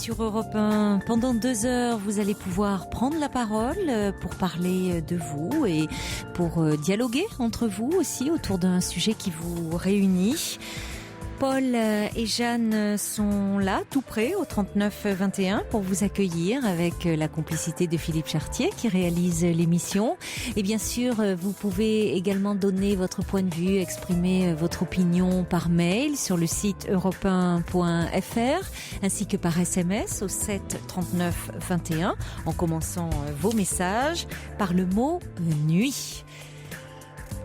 sur Europe 1. Pendant 2 heures, vous allez pouvoir prendre la parole pour parler de vous et pour dialoguer entre vous aussi autour d'un sujet qui vous réunit. Paul et Jeanne sont là, tout près, au 39-21, pour vous accueillir avec la complicité de Philippe Chartier qui réalise l'émission. Et bien sûr, vous pouvez également donner votre point de vue, exprimer votre opinion par mail sur le site europe1.fr ainsi que par SMS au 7 39 21 en commençant vos messages par le mot nuit.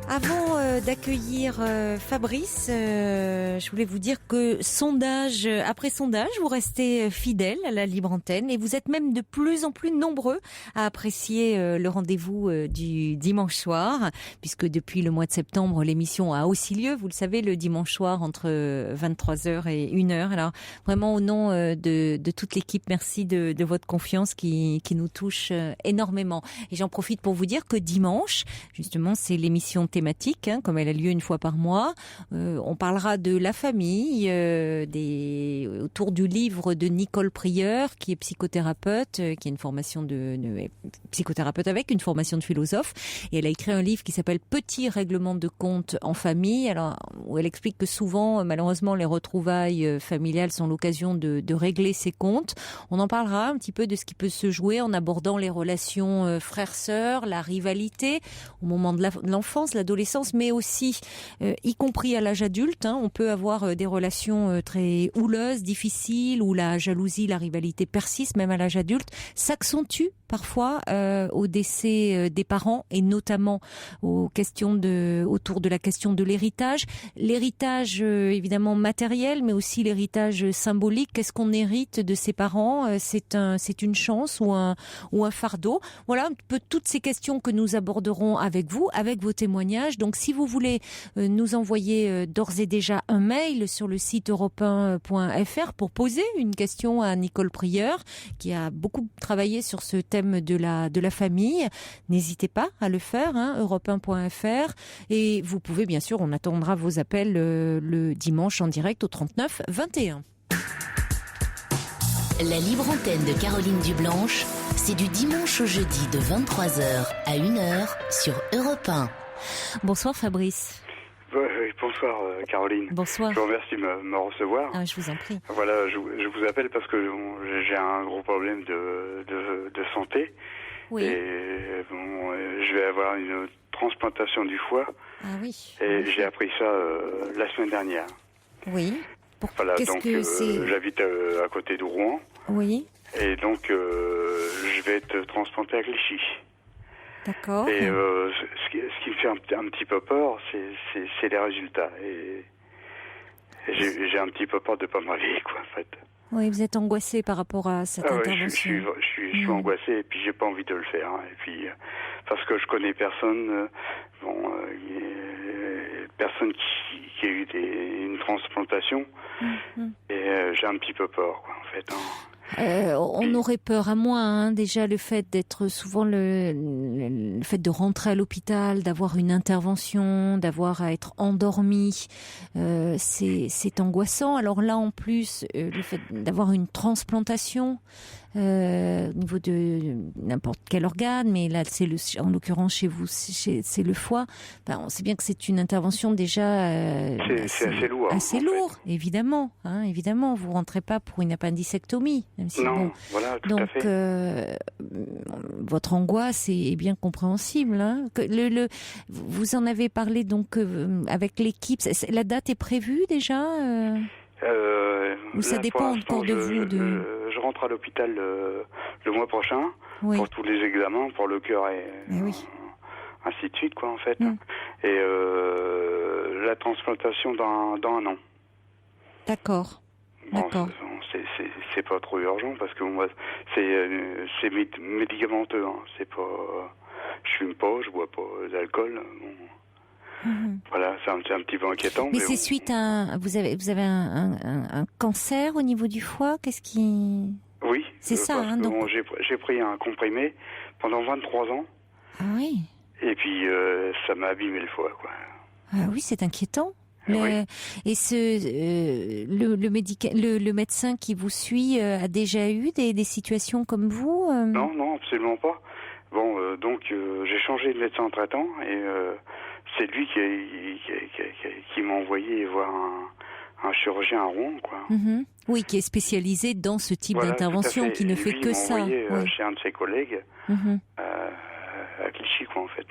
Avant d'accueillir Fabrice, je voulais vous dire que sondage après sondage, vous restez fidèles à la libre antenne et vous êtes même de plus en plus nombreux à apprécier le rendez-vous du dimanche soir, puisque depuis le mois de septembre, l'émission a aussi lieu, vous le savez, le dimanche soir entre 23h et 1h. Alors vraiment au nom de toute l'équipe, merci de votre confiance qui nous touche énormément. Et j'en profite pour vous dire que dimanche, justement, c'est l'émission thématique, comme elle a lieu une fois par mois. On parlera de la famille, autour du livre de Nicole Prieur, qui est psychothérapeute, qui a une formation de psychothérapeute avec une formation de philosophe. Et elle a écrit un livre qui s'appelle Petit règlement de compte en famille, alors où elle explique que souvent, malheureusement, les retrouvailles familiales sont l'occasion de régler ses comptes. On en parlera un petit peu de ce qui peut se jouer en abordant les relations frères-sœurs, la rivalité au moment de l'enfance, l'adolescence, mais aussi, y compris à l'âge adulte, on peut avoir des relations très houleuses, difficiles, où la jalousie, la rivalité persiste, même à l'âge adulte, s'accentue parfois au décès des parents et notamment autour de la question de l'héritage. L'héritage évidemment matériel, mais aussi l'héritage symbolique. Qu'est-ce qu'on hérite de ses parents ? C'est une chance ou un fardeau. Voilà un peu toutes ces questions que nous aborderons avec vous, avec vos témoignages. Donc si vous voulez nous envoyer d'ores et déjà un mail sur le site europe1.fr pour poser une question à Nicole Prieur, qui a beaucoup travaillé sur ce thème de la famille, n'hésitez pas à le faire, europe1.fr, et vous pouvez bien sûr, on attendra vos appels le dimanche en direct au 39 21. La libre antenne de Caroline Dublanche, c'est du dimanche au jeudi de 23h à 1h sur Europe 1. Bonsoir Fabrice. Bonsoir Caroline. Bonsoir. Je vous remercie de me recevoir. Ah, je vous en prie. Voilà, je vous appelle parce que j'ai un gros problème de santé. Oui. Et je vais avoir une transplantation du foie. Ah oui. Et j'ai appris ça la semaine dernière. Oui. Voilà, donc j'habite à côté de Rouen. Oui. Et donc je vais être transplanté à Clichy. D'accord. Et ce qui me fait un petit peu peur, c'est les résultats. Et j'ai un petit peu peur de pas m'arriver, quoi, en fait. Oui, vous êtes angoissé par rapport à cette intervention. Je suis angoissé et puis j'ai pas envie de le faire. Et puis parce que je connais personne, personne qui a eu une transplantation. Et j'ai un petit peu peur, quoi, en fait. On aurait peur à moins, déjà le fait d'être souvent le fait de rentrer à l'hôpital, d'avoir une intervention, d'avoir à être endormi, c'est angoissant. Alors là en plus le fait d'avoir une transplantation au niveau de n'importe quel organe, mais là c'est en l'occurrence chez vous c'est le foie. On sait bien que c'est une intervention déjà c'est assez lourd. Assez lourd, évidemment, évidemment. Vous rentrez pas pour une appendicectomie, même si non, voilà, tout à fait. Votre angoisse est bien compréhensible. Vous en avez parlé donc avec l'équipe. La date est prévue déjà ou ça dépend encore de vous je rentre à l'hôpital le mois prochain pour tous les examens, pour le cœur et ainsi de suite, quoi, en fait. Et la transplantation dans un an. D'accord. Bon, c'est pas trop urgent parce que moi c'est médicamenteux. C'est pas, je fume pas, je bois pas d'alcool. Voilà, c'est un petit peu inquiétant. Mais c'est suite à vous avez un cancer au niveau du foie. Qu'est-ce qui... Oui. C'est ça. Donc j'ai pris un comprimé pendant 23 ans. Ah oui. Et puis ça m'a abîmé le foie, quoi. Ah oui, c'est inquiétant. Et le médecin qui vous suit a déjà eu des situations comme vous Non, absolument pas. Bon, donc j'ai changé de médecin traitant et c'est lui qui m'a envoyé voir un chirurgien à Rouen, quoi. Mm-hmm. Oui, qui est spécialisé dans ce type d'intervention, qui ne fait que ça. Il m'a envoyé chez un de ses collègues à Clichy, quoi, en fait.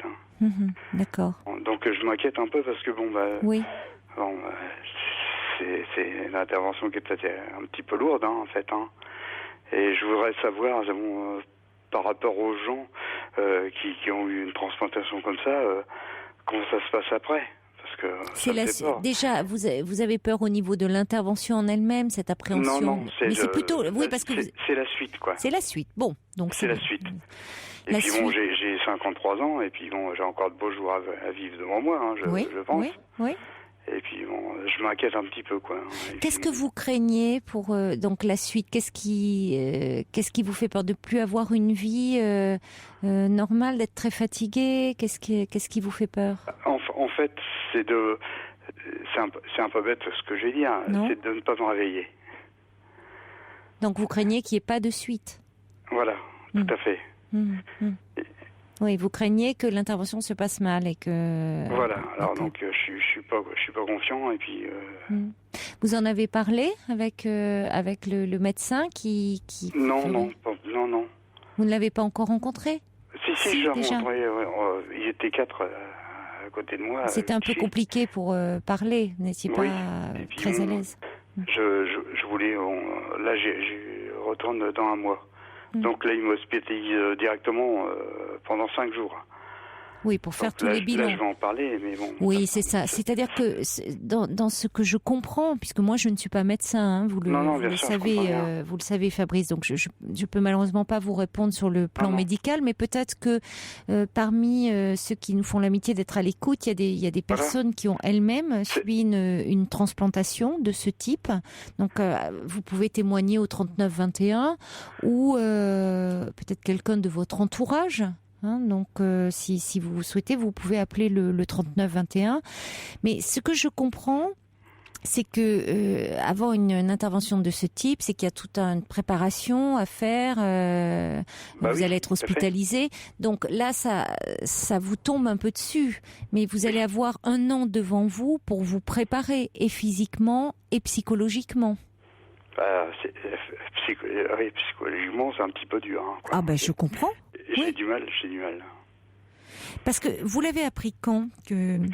D'accord. Donc je m'inquiète un peu parce que c'est une intervention qui est peut-être un petit peu lourde, en fait. Et je voudrais savoir, par rapport aux gens qui ont eu une transplantation comme ça, comment ça se passe après? Parce que déjà, vous avez peur au niveau de l'intervention en elle-même, cette appréhension? Non, c'est plutôt, parce que c'est la suite, quoi. C'est la suite. Bon, donc c'est la suite. Et puis bon, j'ai 53 ans et puis bon, j'ai encore de beaux jours à vivre devant moi, je pense. Oui. Et puis bon, je m'inquiète un petit peu, quoi. Qu'est-ce que vous craignez pour donc la suite? Qu'est-ce qui vous fait peur? De plus avoir une vie normale, d'être très fatigué? Qu'est-ce qui vous fait peur? En fait, c'est un peu bête ce que je vais dire, c'est de ne pas me réveiller. Donc vous craignez qu'il n'y ait pas de suite? Voilà, tout à fait. Oui, vous craignez que l'intervention se passe mal et que... Voilà, alors donc je suis pas confiant et puis... Vous en avez parlé avec le médecin qui... Non. Vous ne l'avez pas encore rencontré? Si, je l'ai rencontré, ils étaient 4 à côté de moi. C'était un peu compliqué pour parler, vous n'étiez pas très à l'aise. Je voulais... là, je retourne dans un mois. Donc là, il m'hospitalise directement pendant 5 jours. Oui, pour faire tous les bilans. Là, je vais en parler, mais bon... Oui, c'est ça. C'est-à-dire que dans ce que je comprends, puisque moi, je ne suis pas médecin, vous le savez, Fabrice, donc je peux malheureusement pas vous répondre sur le plan médical, mais peut-être que parmi ceux qui nous font l'amitié d'être à l'écoute, il y a des personnes qui ont elles-mêmes subi une transplantation de ce type. Donc, vous pouvez témoigner au 3921 ou peut-être quelqu'un de votre entourage. Donc, si vous souhaitez, vous pouvez appeler le 3921. Mais ce que je comprends, c'est que avant une intervention de ce type, c'est qu'il y a toute une préparation à faire. Vous allez être hospitalisé. Donc là, ça vous tombe un peu dessus. Mais vous allez avoir 1 an devant vous pour vous préparer, et physiquement et psychologiquement. Psychologiquement, c'est un petit peu dur. Je comprends. J'ai du mal. Parce que vous l'avez appris quand qu'il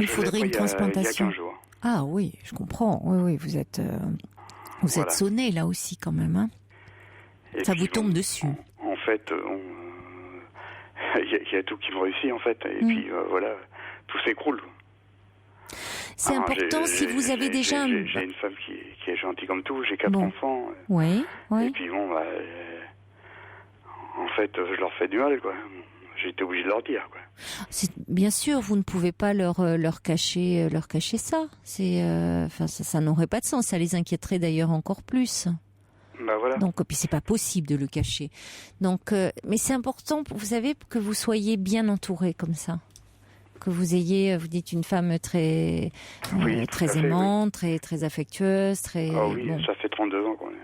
faudrait une transplantation? Il y a 15 jours. Ah oui, je comprends. Oui, vous êtes sonné là aussi quand même. Ça vous tombe dessus. En fait, il y a tout qui me réussit en fait, et puis voilà, tout s'écroule. C'est important si vous avez déjà... J'ai une femme qui est gentille comme tout, j'ai 4 enfants. Oui. Et puis bon, en fait, je leur fais du mal, quoi. J'ai été obligé de leur dire, quoi. Bien sûr, vous ne pouvez pas leur cacher ça. Ça n'aurait pas de sens. Ça les inquiéterait d'ailleurs encore plus. Voilà. Donc, puis c'est pas possible de le cacher. Donc, mais c'est important, vous savez, que vous soyez bien entouré comme ça. Que vous ayez, vous dites, une femme très aimante, très affectueuse, très... Ah oui, ça fait 32 ans qu'on est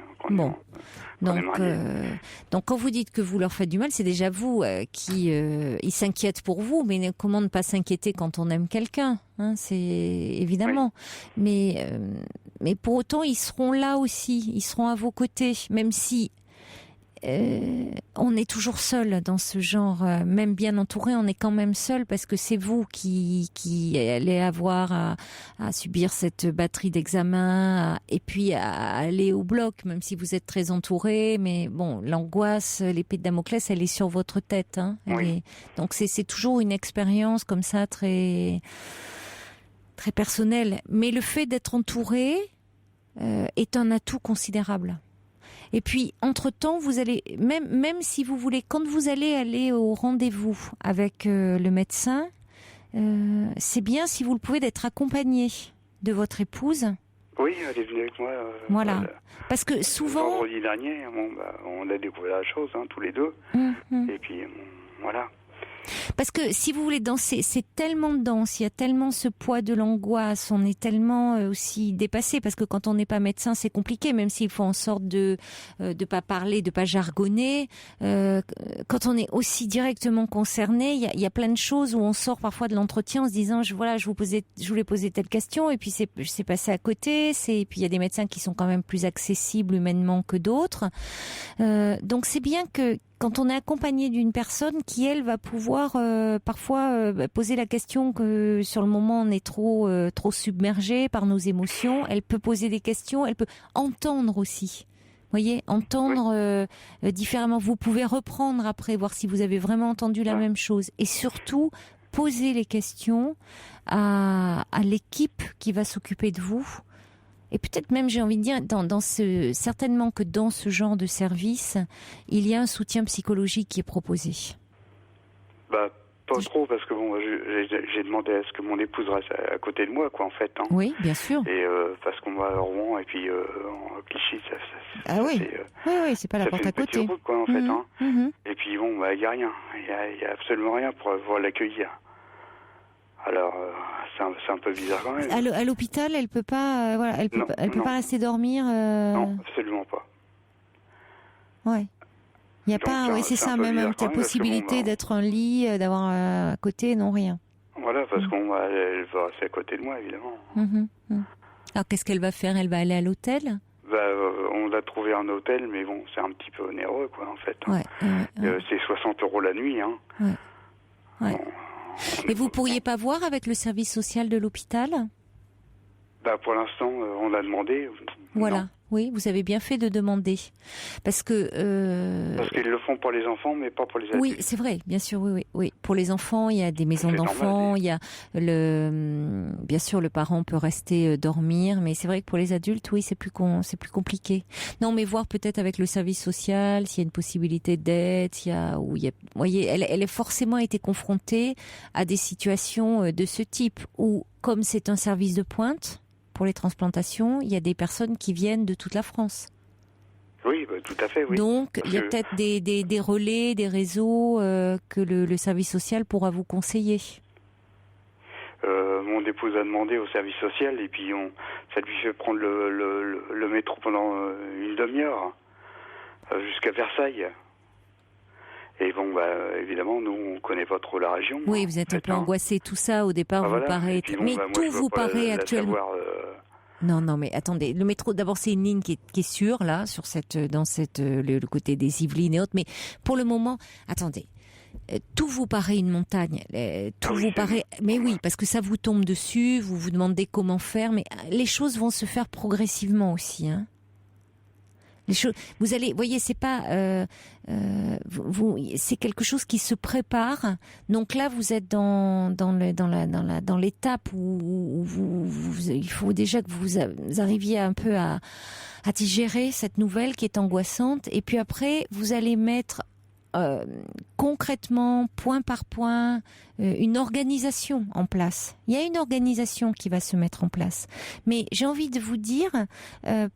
donc quand vous dites que vous leur faites du mal, c'est déjà vous qui ils s'inquiètent pour vous, mais comment ne pas s'inquiéter quand on aime quelqu'un, c'est évidemment. Oui. Mais pour autant, ils seront là aussi, ils seront à vos côtés, même si on est toujours seul dans ce genre, même bien entouré, on est quand même seul parce que c'est vous qui allez avoir à subir cette batterie d'examens et puis à aller au bloc, même si vous êtes très entouré. Mais bon, l'angoisse, l'épée de Damoclès, elle est sur votre tête. Donc c'est toujours une expérience comme ça très très personnelle. Mais le fait d'être entouré est un atout considérable. Et puis, entre-temps, vous allez, même si vous voulez, quand vous allez aller au rendez-vous avec le médecin, c'est bien si vous le pouvez d'être accompagné de votre épouse. Oui, elle est venue avec moi. Voilà. Parce que souvent... Vendredi dernier, on a découvert la chose, tous les deux. Et puis, voilà. Parce que si vous voulez danser, c'est tellement dense, il y a tellement ce poids de l'angoisse, on est tellement aussi dépassé, parce que quand on n'est pas médecin, c'est compliqué, même s'il faut en sorte de pas parler, de pas jargonner. Quand on est aussi directement concerné, il y a plein de choses où on sort parfois de l'entretien en se disant, je voulais poser telle question, et puis c'est passé à côté. Et puis il y a des médecins qui sont quand même plus accessibles humainement que d'autres. Donc c'est bien que quand on est accompagné d'une personne qui, elle, va pouvoir parfois poser la question que sur le moment on est trop submergé par nos émotions, elle peut poser des questions, elle peut entendre aussi. Voyez, entendre différemment. Vous pouvez reprendre après, voir si vous avez vraiment entendu la même chose. Et surtout, poser les questions à l'équipe qui va s'occuper de vous. Et peut-être même, j'ai envie de dire, certainement que dans ce genre de service, il y a un soutien psychologique qui est proposé. Pas trop, parce que bon, j'ai demandé à ce que mon épouse reste à côté de moi, quoi, en fait. Hein. Oui, bien sûr. Et parce qu'on va à Rouen et puis en Clichy, oui, c'est pas la porte à côté. Route, quoi, en fait. Hein. Et puis bon, il y a rien, il y a absolument rien pour pouvoir l'accueillir. Alors, c'est un peu bizarre quand même. À l'hôpital, elle peut pas, elle peut pas rester dormir. Non, absolument pas. Ouais. Il y a pas, oui, c'est ça, même la possibilité d'être un lit, d'avoir à côté, non, rien. Voilà, parce qu'elle va rester à côté de moi, évidemment. Alors, qu'est-ce qu'elle va faire? Elle va aller à l'hôtel? On a trouvé un hôtel, mais bon, c'est un petit peu onéreux, quoi, en fait. Ouais. C'est 60 € la nuit, hein. Ouais. Bon, et vous pourriez pas voir avec le service social de l'hôpital? Pour l'instant, on a demandé. Voilà. Non. Oui, vous avez bien fait de demander. Parce que... Parce qu'ils le font pour les enfants, mais pas pour les adultes. Oui, c'est vrai, bien sûr, oui. Pour les enfants, il y a des maisons d'enfants, il y a bien sûr, le parent peut rester dormir, mais c'est vrai que pour les adultes, oui, c'est plus compliqué. Non, mais voir peut-être avec le service social, s'il y a une possibilité d'aide, vous voyez, elle a forcément été confrontée à des situations de ce type, où, comme c'est un service de pointe, pour les transplantations, il y a des personnes qui viennent de toute la France. Oui, tout à fait, oui. Donc, il y a peut-être des relais, des réseaux que le service social pourra vous conseiller. Mon épouse a demandé au service social, et puis ça lui fait prendre le métro pendant une demi-heure jusqu'à Versailles. Et bon, évidemment, nous, on connaît pas trop la région. Oui, vous êtes un peu angoissé, tout ça, au départ, vous paraît... Mais tout vous paraît actuellement... Non, mais attendez, le métro, d'abord, c'est une ligne qui est sûre, là, le côté des Yvelines et autres, mais pour le moment, attendez, tout vous paraît une montagne, vous paraît... Mais oui, parce que ça vous tombe dessus, vous vous demandez comment faire, mais les choses vont se faire progressivement aussi, hein. Vous allez, voyez, c'est pas, c'est quelque chose qui se prépare. Donc là, vous êtes dans l'étape où il faut déjà que vous arriviez un peu à digérer cette nouvelle qui est angoissante. Et puis après, vous allez mettre concrètement, point par point, une organisation en place. Il y a une organisation qui va se mettre en place. Mais j'ai envie de vous dire,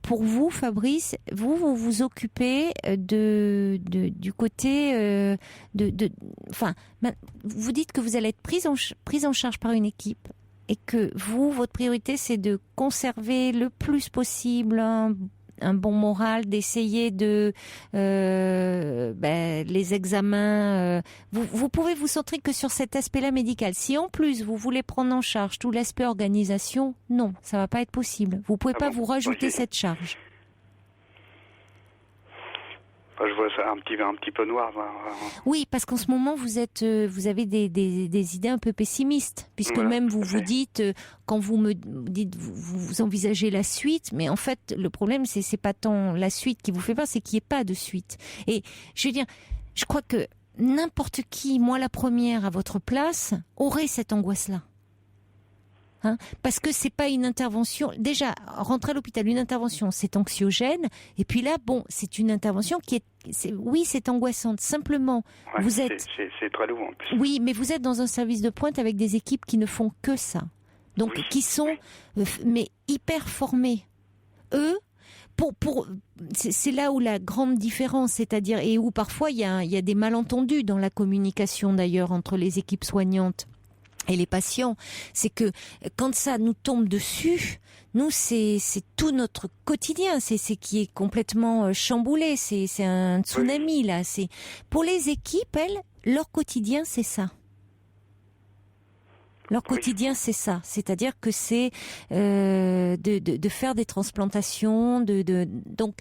pour vous, Fabrice, vous vous occupez du côté enfin, vous dites que vous allez être prise en charge par une équipe, et que votre priorité, c'est de conserver le plus possible un bon moral, d'essayer de les examens. Vous pouvez vous centrer que sur cet aspect-là médical. Si en plus vous voulez prendre en charge tout l'aspect organisation, non, ça va pas être possible. Vous pouvez pas vous rajouter cette charge. Je vois ça un petit peu noir. Oui, parce qu'en ce moment vous avez des idées un peu pessimistes, puisque même vous dites, quand vous me dites, vous envisagez la suite, mais en fait le problème c'est pas tant la suite qui vous fait peur, c'est qu'il n'y ait pas de suite. Et je veux dire, je crois que n'importe qui, moi la première à votre place, aurait cette angoisse-là. Hein, parce que c'est pas une intervention. Déjà, rentrer à l'hôpital, une intervention, c'est anxiogène. Et puis là, c'est une intervention c'est angoissante. Simplement, vous êtes. C'est très lourd en plus. Oui, mais vous êtes dans un service de pointe avec des équipes qui ne font que ça. Donc, qui sont, mais hyper formées. Eux, c'est là où la grande différence, c'est-à-dire, et où parfois il y a des malentendus dans la communication d'ailleurs entre les équipes soignantes et les patients, c'est que quand ça nous tombe dessus, nous c'est tout notre quotidien, c'est qui est complètement chamboulé, c'est un tsunami là. C'est pour les équipes, elles, leur quotidien c'est ça. Leur quotidien, c'est ça. C'est-à-dire que c'est de faire des transplantations, donc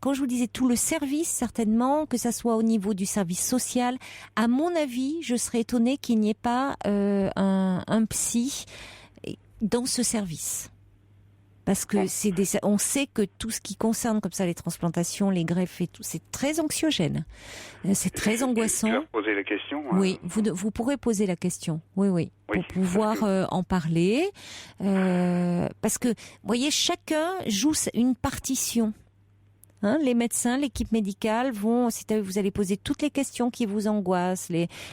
quand je vous disais tout le service, certainement, que ça soit au niveau du service social, à mon avis, je serais étonnée qu'il n'y ait pas un psy dans ce service. Parce que on sait que tout ce qui concerne comme ça les transplantations, les greffes et tout, c'est très anxiogène. C'est très angoissant. Tu vas poser la question. Oui, vous pourrez poser la question. Oui. Pour pouvoir en parler. Parce que, vous voyez, chacun joue une partition. Hein, les médecins, l'équipe médicale vous allez poser toutes les questions qui vous angoissent.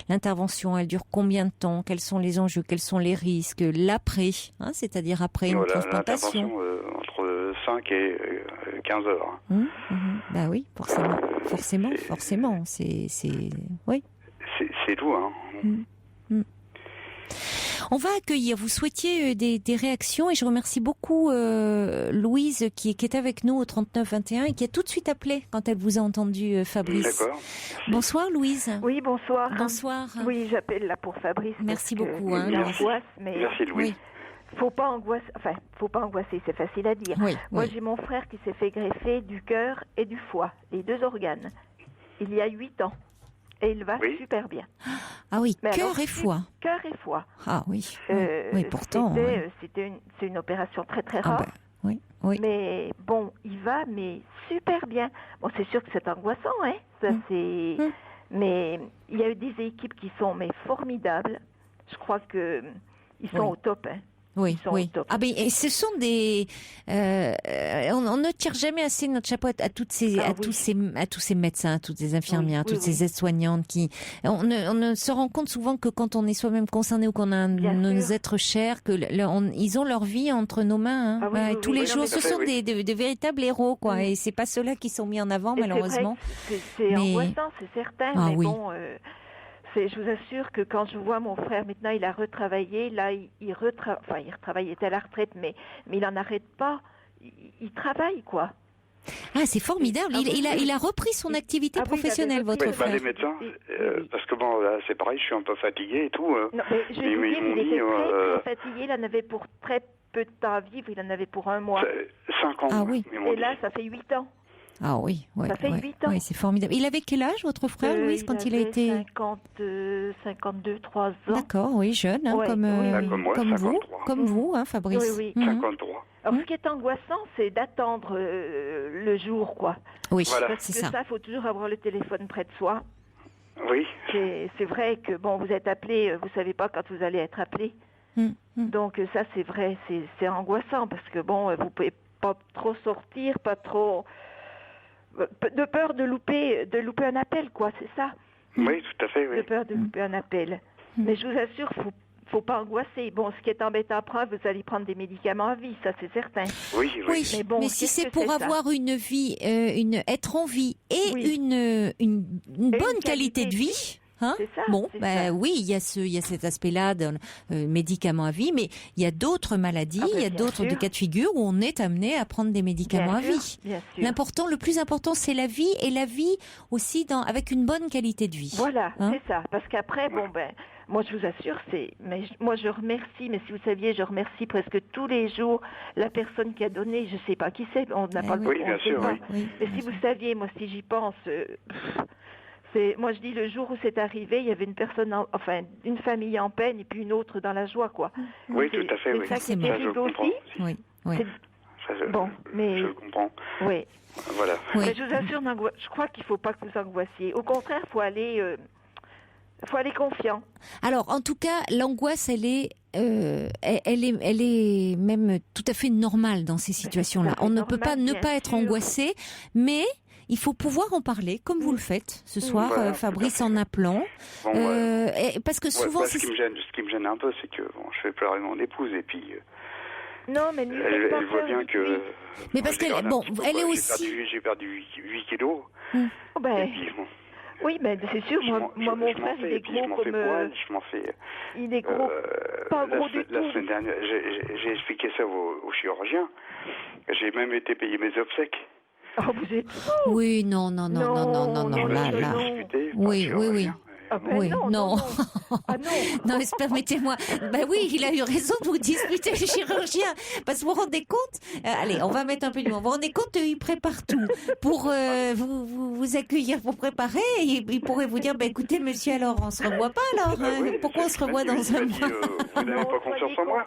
L'intervention, elle dure combien de temps? Quels sont les enjeux? Quels sont les risques? L'après, c'est-à-dire après une transplantation. L'intervention entre 5 et 15 heures. Bah oui, forcément. Oui. C'est tout, On va accueillir, vous souhaitiez des réactions et je remercie beaucoup Louise qui est avec nous au 3921 et qui a tout de suite appelé quand elle vous a entendu, Fabrice. D'accord. Bonsoir Louise. Oui, bonsoir. Bonsoir. Oui, j'appelle là pour Fabrice. Merci beaucoup. L'angoisse, mais merci Louise. Faut pas angoisser, c'est facile à dire. Moi, j'ai mon frère qui s'est fait greffer du cœur et du foie, les deux organes, il y a 8 ans. Et il va super bien. Ah oui, cœur et foie. Cœur et foie. Ah oui. Oui, pourtant. C'est une opération très très rare. Oui. Mais bon, il va, mais super bien. Bon, c'est sûr que c'est angoissant, Ça, mais il y a eu des équipes qui sont formidables. Je crois que ils sont au top, Oui. Ah ben, et ce sont des. On ne tire jamais assez notre chapeau à tous ces médecins, à toutes ces infirmières, à toutes ces aides-soignantes qui. On ne se rend compte souvent que quand on est soi-même concerné ou qu'on a nos êtres chers, que ils ont leur vie entre nos mains. Tous les jours, ce sont des véritables héros, quoi. Et c'est pas ceux-là qui sont mis en avant, malheureusement. C'est angoissant, c'est certain. Mais bon. Je vous assure que quand je vois mon frère, maintenant il a retravaillé, là il retravaille, était à la retraite, mais il n'en arrête pas, il travaille, quoi. Ah, c'est formidable, il a repris son activité professionnelle, votre frère. Les médecins, parce que bon, là, c'est pareil, je suis un peu fatigué et tout. Non, mais je vais vous dire, il était très fatigué, il en avait pour très peu de temps à vivre, il en avait pour 1 mois. 5 ans. Ah oui. Et là, ça fait 8 ans. Ah oui, ça fait 8 ans. Oui, c'est formidable. Il avait quel âge, votre frère, Louise, quand il a été 52, 3 ans. D'accord, oui, jeune, comme vous, Fabrice. Oui. 53. Alors, ce qui est angoissant, c'est d'attendre le jour, quoi. Oui, voilà. C'est ça. Il faut toujours avoir le téléphone près de soi. Oui. C'est vrai que, bon, vous êtes appelé, vous savez pas quand vous allez être appelé. Donc, ça, c'est vrai, c'est angoissant, parce que, bon, vous pouvez pas trop sortir, pas trop... de peur de louper un appel, quoi, c'est ça. Oui, tout à fait, oui. De peur de louper un appel. Mais je vous assure, faut pas angoisser. Bon, ce qui est embêtant après, vous allez prendre des médicaments à vie, ça c'est certain. Oui. Mais bon, si c'est pour avoir une vie, être en vie et une bonne qualité de vie. C'est ça, oui, il y a cet aspect-là de médicaments à vie, mais il y a d'autres maladies, il y a d'autres cas de figure où on est amené à prendre des médicaments à vie. Le plus important, c'est la vie, et la vie aussi avec une bonne qualité de vie. Voilà, c'est ça. Parce qu'après, moi je vous assure, moi je remercie, mais si vous saviez, je remercie presque tous les jours la personne qui a donné, je sais pas qui c'est, on n'a pas le temps. Oui, bien sûr, mais si vous saviez, moi si j'y pense... moi je dis, le jour où c'est arrivé, il y avait une personne, une famille en peine et puis une autre dans la joie, quoi. Oui, tout à fait, oui. C'est ça qui est terrible aussi. Oui. Je comprends. Oui. Voilà. Mais je vous assure, je crois qu'il ne faut pas que vous angoissiez. Au contraire, il faut aller confiant. Alors, en tout cas, l'angoisse, elle est même tout à fait normale dans ces situations-là. On ne peut pas ne pas être angoissé, mais il faut pouvoir en parler, comme vous le faites ce soir, Fabrice, en appelant. Parce que souvent... ce qui me gêne un peu, c'est que je fais pleurer mon épouse, et puis Non, mais elle voit bien que... Mais parce qu'elle elle est aussi... J'ai perdu 8 kilos. Oh, ben... Et puis, bon, oui, mais c'est sûr, moi mon frère, il est gros comme... Je m'en fais... Il est gros, pas gros du tout. La semaine dernière, j'ai expliqué ça au chirurgien. J'ai même été payer mes obsèques. Oh, vous êtes fou. Oui, non, là. Oui. Ah ben oui, non. Ah non. Non, mais permettez-moi. Ben oui, il a eu raison de vous disputer le chirurgien. Parce que vous vous rendez compte, allez, on va mettre un peu de mots. Vous vous rendez compte, il prépare tout pour vous accueillir, pour préparer. Et il pourrait vous dire, écoutez, monsieur, alors, on se revoit pas, alors. Pourquoi on se revoit dans un mois? Vous n'avez pas confiance en moi?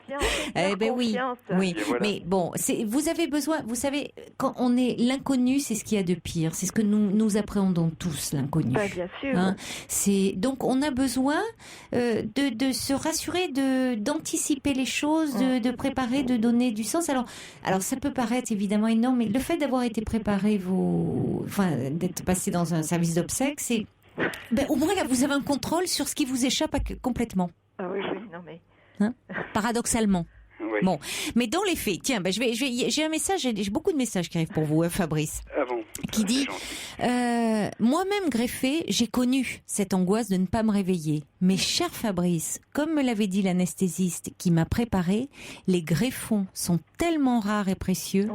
Eh ben oui. Voilà. Mais bon, vous avez besoin, vous savez, quand on est l'inconnu, c'est ce qu'il y a de pire. C'est ce que nous appréhendons tous, l'inconnu. Ben, bien sûr. Donc on a besoin de se rassurer, d'anticiper les choses, de préparer, de donner du sens. Alors ça peut paraître évidemment énorme, mais le fait d'avoir été préparé, d'être passé dans un service d'obsèques, c'est au moins là vous avez un contrôle sur ce qui vous échappe complètement. Ah oui, non mais. Paradoxalement. Oui. Bon, mais dans les faits, tiens, j'ai un message, j'ai beaucoup de messages qui arrivent pour vous, Fabrice. Ah bon? Qui dit moi-même greffée, j'ai connu cette angoisse de ne pas me réveiller. Mais cher Fabrice, comme me l'avait dit l'anesthésiste qui m'a préparé, les greffons sont tellement rares et précieux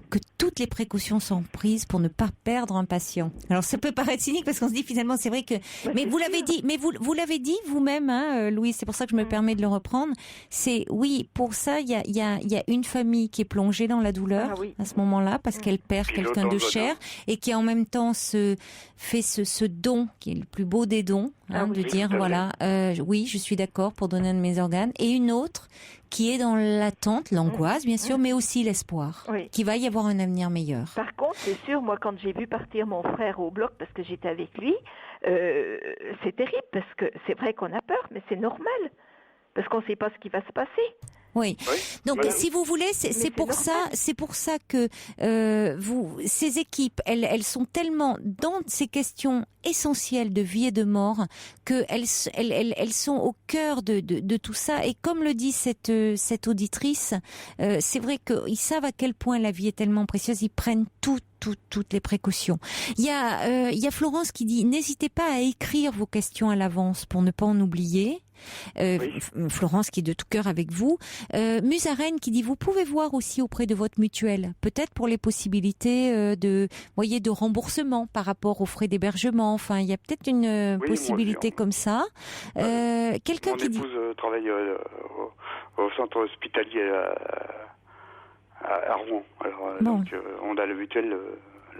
que toutes les précautions sont prises pour ne pas perdre un patient. Alors ça peut paraître cynique parce qu'on se dit finalement c'est vrai que mais vous l'avez dit, vous l'avez dit vous-même Louise, c'est pour ça que je me permets de le reprendre. C'est oui, pour ça il y a une famille qui est plongée dans la douleur à ce moment-là parce qu'elle perd quelqu'un de cher et qui en même temps fait ce don qui est le plus beau des dons, de dire voilà, oui, je suis d'accord pour donner un de mes organes, et une autre qui est dans l'attente, l'angoisse bien sûr, mais aussi l'espoir qu'il va y avoir un avenir meilleur. Par contre, c'est sûr, moi quand j'ai vu partir mon frère au bloc parce que j'étais avec lui, c'est terrible parce que c'est vrai qu'on a peur, mais c'est normal parce qu'on ne sait pas ce qui va se passer. Oui. Donc, si vous voulez, c'est pour ça que ces équipes, elles sont tellement dans ces questions essentielles de vie et de mort que elles sont au cœur de tout ça. Et comme le dit cette auditrice, c'est vrai qu'ils savent à quel point la vie est tellement précieuse. Ils prennent toutes les précautions. Il y a Florence qui dit n'hésitez pas à écrire vos questions à l'avance pour ne pas en oublier. Florence qui est de tout cœur avec vous. Musarène qui dit vous pouvez voir aussi auprès de votre mutuelle, peut-être pour les possibilités de remboursement par rapport aux frais d'hébergement. Enfin, il y a peut-être une possibilité comme ça. Quelqu'un qui dit. Mon épouse travaille au centre hospitalier à Rouen. Alors, donc on a le mutuel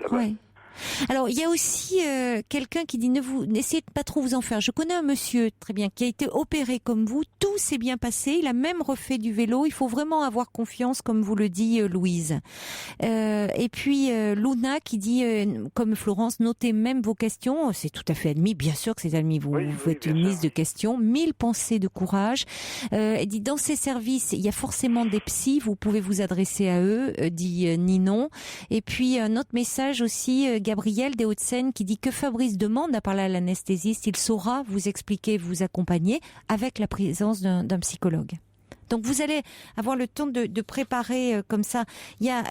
là-bas. Oui. Alors, il y a aussi quelqu'un qui dit n'essayez de pas trop vous en faire. Je connais un monsieur très bien qui a été opéré comme vous. Tout s'est bien passé. Il a même refait du vélo. Il faut vraiment avoir confiance, comme vous le dit Louise. Et puis Luna qui dit, comme Florence, notez même vos questions. C'est tout à fait admis. Bien sûr que c'est admis. Vous faites une liste de questions. 1000 pensées de courage. Elle dit dans ces services, il y a forcément des psys. Vous pouvez vous adresser à eux, dit Ninon. Et puis un autre message aussi. Gabriel des Hauts-de-Seine qui dit que Fabrice demande à parler à l'anesthésiste, il saura vous expliquer, vous accompagner avec la présence d'un psychologue. Donc vous allez avoir le temps de préparer comme ça. Il y a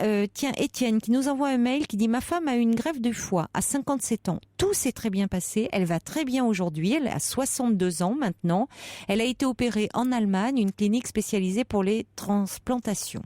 Étienne qui nous envoie un mail qui dit ma femme a eu une greffe de foie à 57 ans. Tout s'est très bien passé. Elle va très bien aujourd'hui. Elle a 62 ans maintenant. Elle a été opérée en Allemagne, une clinique spécialisée pour les transplantations.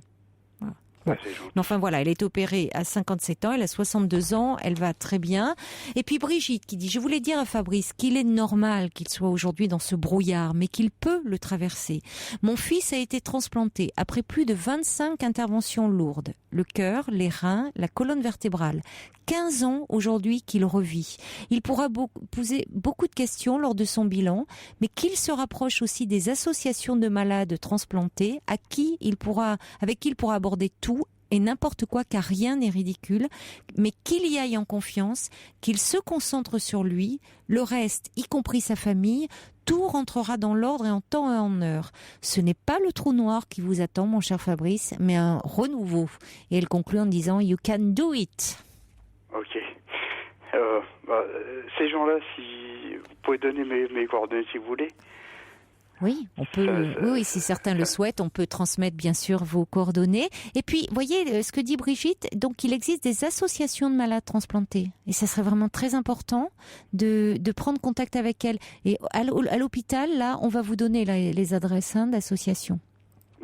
Bon. Mais enfin voilà, elle est opérée à 57 ans, elle a 62 ans, elle va très bien. Et puis Brigitte qui dit, je voulais dire à Fabrice qu'il est normal qu'il soit aujourd'hui dans ce brouillard, mais qu'il peut le traverser. Mon fils a été transplanté après plus de 25 interventions lourdes. Le cœur, les reins, la colonne vertébrale. 15 ans aujourd'hui qu'il revit. Il pourra poser beaucoup de questions lors de son bilan, mais qu'il se rapproche aussi des associations de malades transplantés avec qui il pourra aborder tout et n'importe quoi, car rien n'est ridicule, mais qu'il y aille en confiance, qu'il se concentre sur lui, le reste, y compris sa famille, tout rentrera dans l'ordre et en temps et en heure. Ce n'est pas le trou noir qui vous attend, mon cher Fabrice, mais un renouveau. Et elle conclut en disant « You can do it ». Ok. Ces gens-là, si vous pouvez donner mes coordonnées si vous voulez. Oui, on peut. Oui, si certains le souhaitent, on peut transmettre bien sûr vos coordonnées. Et puis, voyez ce que dit Brigitte. Donc, il existe des associations de malades transplantés, et ça serait vraiment très important de prendre contact avec elles. Et à l'hôpital, là, on va vous donner les adresses d'associations.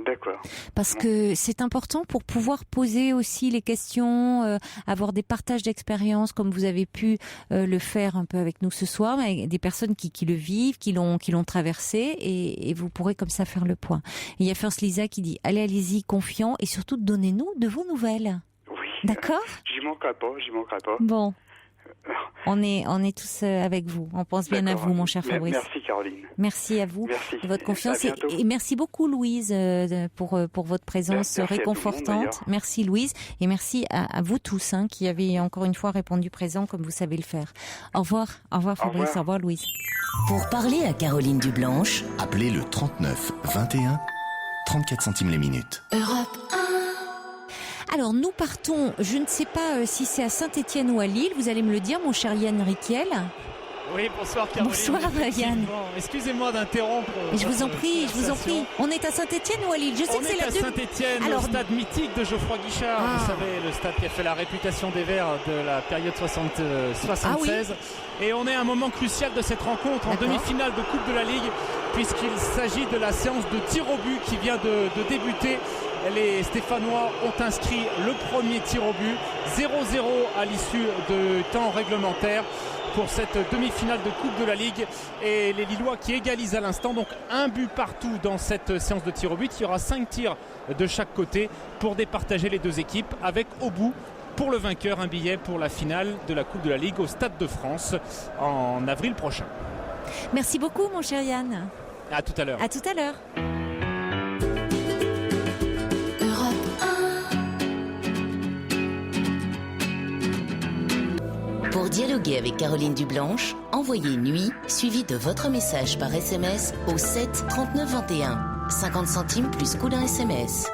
D'accord. Parce que c'est important pour pouvoir poser aussi les questions, avoir des partages d'expériences comme vous avez pu le faire un peu avec nous ce soir, mais des personnes qui le vivent, qui l'ont traversé, et vous pourrez comme ça faire le point. Et il y a First Lisa qui dit allez-y confiant, et surtout donnez-nous de vos nouvelles. Oui. D'accord. J'y manquerai pas. Bon. On est tous avec vous. On pense bien à vous, mon cher Fabrice. Merci Caroline. Merci à vous de votre confiance, et merci beaucoup Louise pour votre présence réconfortante. Merci Louise, et merci à vous tous qui avez encore une fois répondu présent comme vous savez le faire. Au revoir Fabrice, au revoir Louise. Pour parler à Caroline Dublanche, appelez le 39 21 34 centimes les minutes. Europe 1. Alors nous partons, je ne sais pas si c'est à Saint-Étienne ou à Lille, vous allez me le dire mon cher Yann Riquiel. Oui, bonsoir Caroline. Bonsoir Yann. Excusez-moi d'interrompre. Je vous en prie. On est à Saint-Étienne ou à Lille? Je sais que c'est la Saint-Étienne, le stade mythique de Geoffroy Guichard. Vous savez, le stade qui a fait la réputation des Verts de la période 76. Et on est à un moment crucial de cette rencontre, en demi-finale de Coupe de la Ligue, puisqu'il s'agit de la séance de tir au but qui vient de débuter. Les Stéphanois ont inscrit le premier tir au but, 0-0 à l'issue de temps réglementaire pour cette demi-finale de Coupe de la Ligue, et les Lillois qui égalisent à l'instant, donc un but partout dans cette séance de tir au but. Il y aura 5 tirs de chaque côté pour départager les deux équipes, avec au bout pour le vainqueur un billet pour la finale de la Coupe de la Ligue au Stade de France en avril prochain. Merci beaucoup mon cher Yann. À tout à l'heure. À tout à l'heure. Pour dialoguer avec Caroline Dublanche, envoyez nuit suivi de votre message par SMS au 7 39 21. 50 centimes plus coût d'un SMS.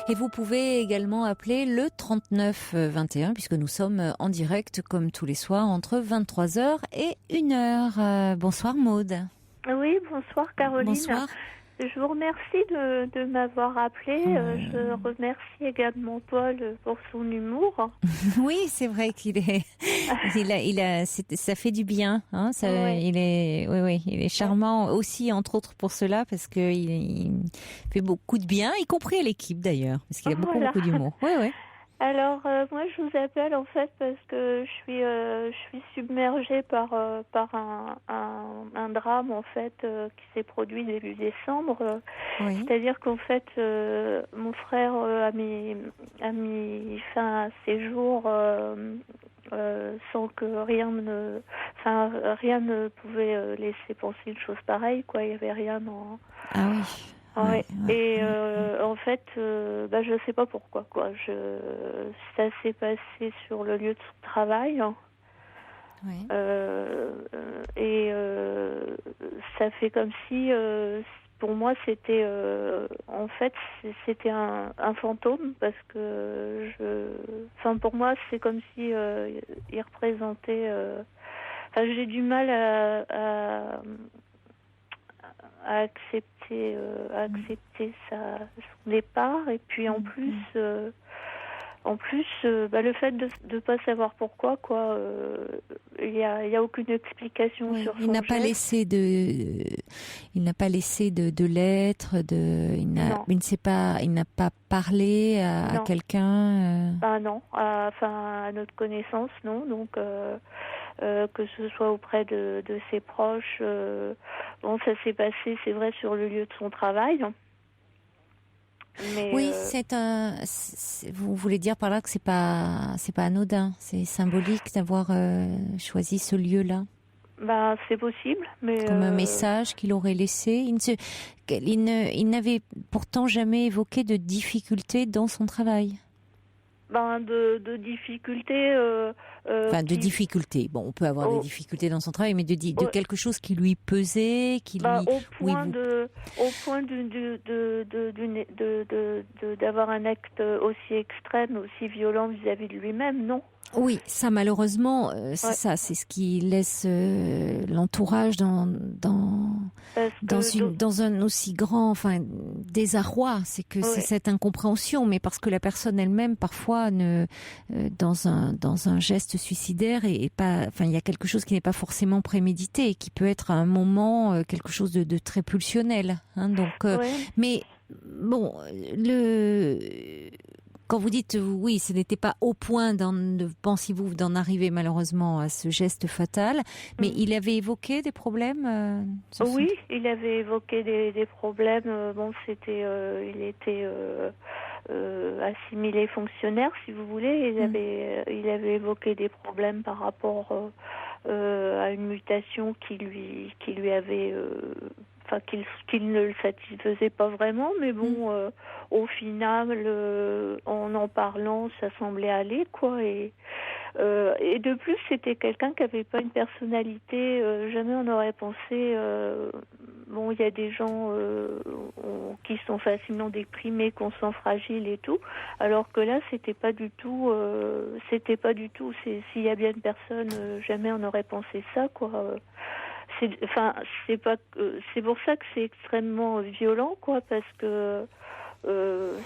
Et vous pouvez également appeler le 39 21 puisque nous sommes en direct comme tous les soirs entre 23h et 1h. Bonsoir Maude. Oui, bonsoir Caroline. Bonsoir. Je vous remercie de m'avoir appelé. Je remercie également Paul pour son humour. Oui, c'est vrai qu'il est, ça fait du bien. Oui. Il est charmant aussi, entre autres pour cela, parce que il fait beaucoup de bien, y compris à l'équipe d'ailleurs, parce qu'il a beaucoup d'humour. Oui. Alors moi je vous appelle en fait parce que je suis submergée par un drame en fait qui s'est produit début décembre. Oui. C'est-à-dire qu'en fait mon frère a mis fin à ses jours sans que rien ne pouvait laisser penser une chose pareille, quoi. Il y avait rien en... Ah oui. Ouais. Et en fait, je sais pas pourquoi, quoi. Ça s'est passé sur le lieu de son travail. Oui. Ça fait comme si, pour moi, c'était, en fait, c'était un fantôme, parce que pour moi, c'est comme si il représentait. J'ai du mal à accepter son départ, et puis en plus le fait de pas savoir pourquoi, quoi. Il y a aucune explication sur son il n'a geste. pas laissé de lettres, il n'a pas parlé à quelqu'un. Non, à notre connaissance, non. Donc que ce soit auprès de ses proches. Ça s'est passé, c'est vrai, sur le lieu de son travail. Mais, oui, vous voulez dire par là que c'est pas anodin, c'est symbolique d'avoir choisi ce lieu-là. C'est possible, mais comme un message qu'il aurait laissé. Il n'avait pourtant jamais évoqué de difficultés dans son travail. De difficultés. de difficultés. Bon, on peut avoir des difficultés dans son travail, mais de quelque chose qui lui pesait, au point d'avoir un acte aussi extrême, aussi violent vis-à-vis de lui-même, non. Oui, ça malheureusement, c'est ça, c'est ce qui laisse l'entourage dans un aussi grand, désarroi. C'est que c'est cette incompréhension, mais parce que la personne elle-même parfois dans un geste suicidaire il y a quelque chose qui n'est pas forcément prémédité et qui peut être à un moment quelque chose de très pulsionnel. Mais bon, quand vous dites oui, ce n'était pas au point, pensiez-vous, d'en arriver malheureusement à ce geste fatal, mais il avait évoqué des problèmes Oui, il avait évoqué des problèmes. Il était assimilé fonctionnaire, si vous voulez. Il avait évoqué des problèmes par rapport à une mutation qui lui avait... qu'il ne le satisfaisait pas vraiment, mais bon, au final, en parlant, ça semblait aller, quoi. Et de plus, c'était quelqu'un qui n'avait pas une personnalité. Jamais on aurait pensé. Il y a des gens qui sont facilement déprimés, qu'on sent fragiles et tout, alors que là, c'était pas du tout. S'il y a bien une personne, jamais on aurait pensé ça, quoi. C'est pour ça que c'est extrêmement violent, quoi, parce que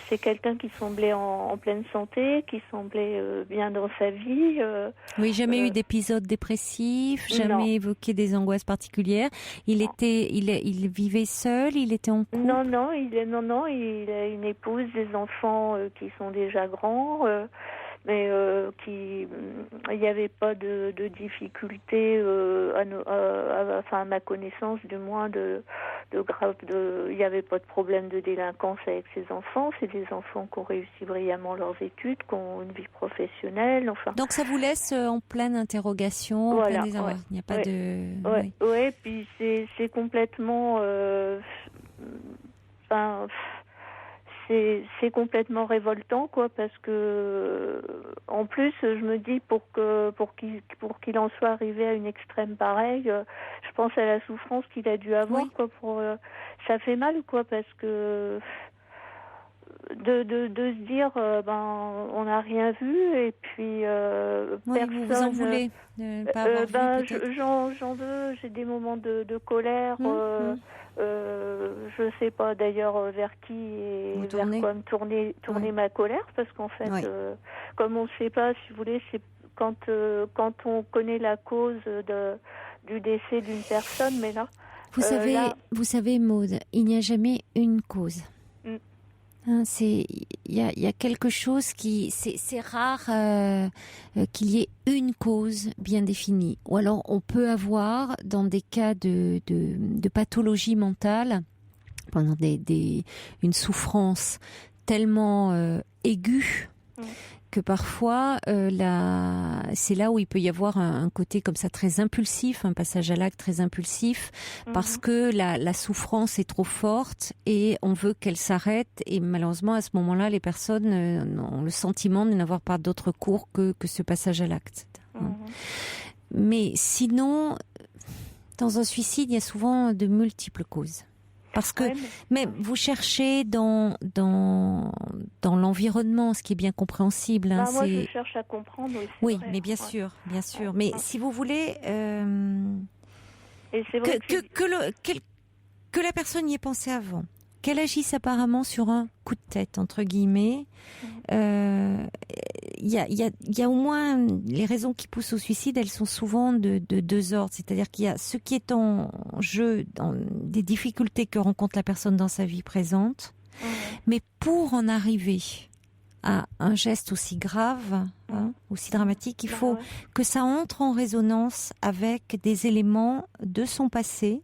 c'est quelqu'un qui semblait en pleine santé, qui semblait bien dans sa vie. Oui, jamais eu d'épisode dépressif, jamais évoqué des angoisses particulières. Il vivait seul, il était en couple. Non, il a une épouse, des enfants qui sont déjà grands. Mais il n'y avait pas de difficulté, à ma connaissance, du moins il n'y avait pas de problème de délinquance avec ses enfants. C'est des enfants qui ont réussi brillamment leurs études, qui ont une vie professionnelle. Donc ça vous laisse en pleine interrogation, voilà, plein désarroi. Il n'y a pas de. Oui, puis c'est complètement. C'est complètement révoltant, quoi, parce que en plus je me dis pour qu'il en soit arrivé à une extrême pareille, je pense à la souffrance qu'il a dû avoir, quoi. Ça fait mal, quoi, parce que de se dire on n'a rien vu et puis personne. Vous en voulez de pas avoir vu, j'en veux. J'ai des moments de colère. Je sais pas d'ailleurs vers qui et vers quoi me tourner ma colère, parce qu'en fait, comme on ne sait pas, si vous voulez, c'est quand on connaît la cause du décès d'une personne, mais là. Vous savez, Maude, il n'y a jamais une cause. Il y a quelque chose c'est rare qu'il y ait une cause bien définie. Ou alors on peut avoir dans des cas de pathologie mentale, pendant une souffrance tellement aiguë que parfois c'est là où il peut y avoir un côté comme ça très impulsif, un passage à l'acte très impulsif, parce que la souffrance est trop forte et on veut qu'elle s'arrête, et malheureusement à ce moment-là les personnes ont le sentiment de n'avoir pas d'autre cours que ce passage à l'acte. Mais sinon, dans un suicide, il y a souvent de multiples causes. Parce que même vous cherchez dans l'environnement, ce qui est bien compréhensible. Moi, je cherche à comprendre. Oui, mais bien sûr. Mais si vous voulez et c'est vrai que la personne y ait pensé avant, qu'elle agisse apparemment sur un coup de tête, entre guillemets, il y a au moins les raisons qui poussent au suicide, elles sont souvent de deux ordres. C'est-à-dire qu'il y a ce qui est en jeu, des difficultés que rencontre la personne dans sa vie présente, mais pour en arriver à un geste aussi grave, aussi dramatique, il faut que ça entre en résonance avec des éléments de son passé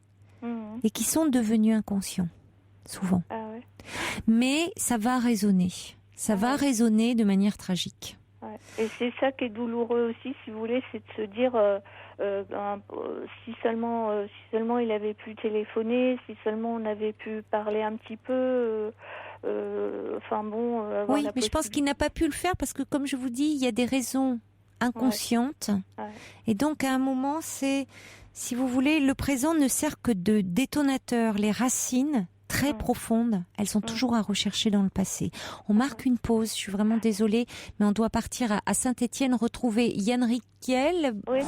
et qui sont devenus inconscients. Souvent. Mais ça va résonner. Ça va résonner de manière tragique. Et c'est ça qui est douloureux aussi, si vous voulez, c'est de se dire si seulement il avait pu téléphoner, si seulement on avait pu parler un petit peu. Oui, mais je pense qu'il n'a pas pu le faire parce que, comme je vous dis, il y a des raisons inconsciente. Ouais. Et donc, à un moment, c'est, si vous voulez, le présent ne sert que de détonateur. Les racines très profondes, elles sont toujours à rechercher dans le passé. On marque une pause, je suis vraiment désolée, mais on doit partir à Saint-Étienne, retrouver Yann Riquel. Oui,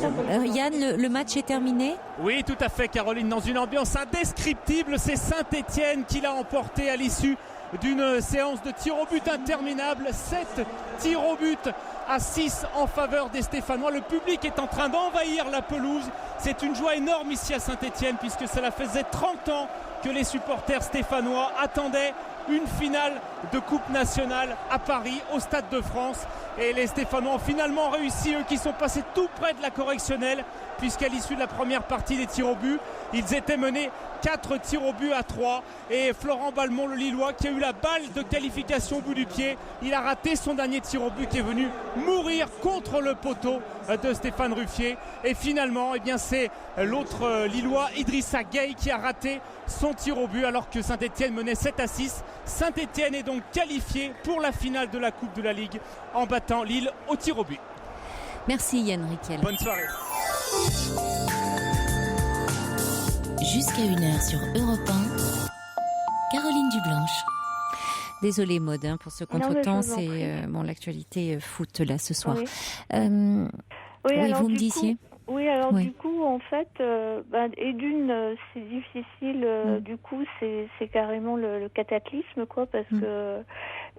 Yann, le match est terminé ? Oui, tout à fait, Caroline, dans une ambiance indescriptible. C'est Saint-Étienne qui l'a emporté à l'issue d'une séance de tirs au but interminable. 7 tirs au but à 6 en faveur des Stéphanois. Le public est en train d'envahir la pelouse. C'est une joie énorme ici à Saint-Étienne, puisque cela faisait 30 ans que les supporters stéphanois attendaient une finale de Coupe nationale à Paris, au Stade de France. Et les Stéphanois ont finalement réussi, eux qui sont passés tout près de la correctionnelle, puisqu'à l'issue de la première partie des tirs au but, ils étaient menés 4 tirs au but à 3. Et Florent Balmont, le Lillois, qui a eu la balle de qualification au bout du pied, il a raté son dernier tir au but qui est venu mourir contre le poteau de Stéphane Ruffier. Et finalement, eh bien, c'est l'autre Lillois, Idrissa Gueye, qui a raté son tir au but alors que Saint-Étienne menait 7-6. Saint-Étienne est donc qualifié pour la finale de la Coupe de la Ligue en battant Lille au tir au but. Merci Yann Riquel. Bonne soirée. Jusqu'à 1h sur Europe 1, Caroline Dublanche. Désolée Maud pour ce contretemps, c'est l'actualité foot là ce soir. Oui, oui vous me disiez. Oui, alors du coup, en fait, c'est difficile. Du coup, c'est carrément le cataclysme, quoi, parce que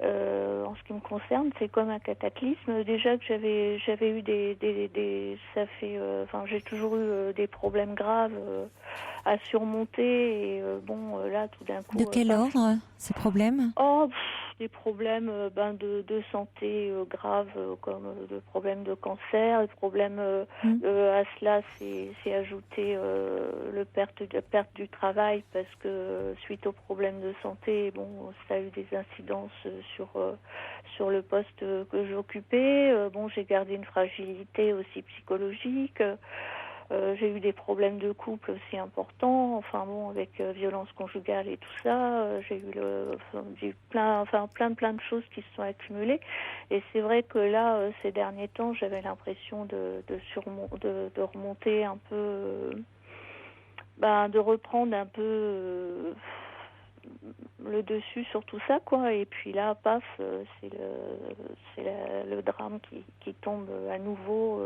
en ce qui me concerne, c'est comme un cataclysme. Déjà que j'avais eu j'ai toujours eu des problèmes graves à surmonter. Et là, tout d'un coup. De quel ordre ces problèmes ? Des problèmes de santé graves, comme des problèmes de cancer, des problèmes à cela c'est ajouté la perte du travail, parce que suite aux problèmes de santé, ça a eu des incidences sur le poste que j'occupais. J'ai gardé une fragilité aussi psychologique. J'ai eu des problèmes de couple aussi importants, avec violence conjugale et tout ça. J'ai eu plein de choses qui se sont accumulées. Et c'est vrai que là, ces derniers temps, j'avais l'impression de remonter un peu, de reprendre un peu le dessus sur tout ça, quoi. Et puis là, paf, c'est le drame qui tombe à nouveau,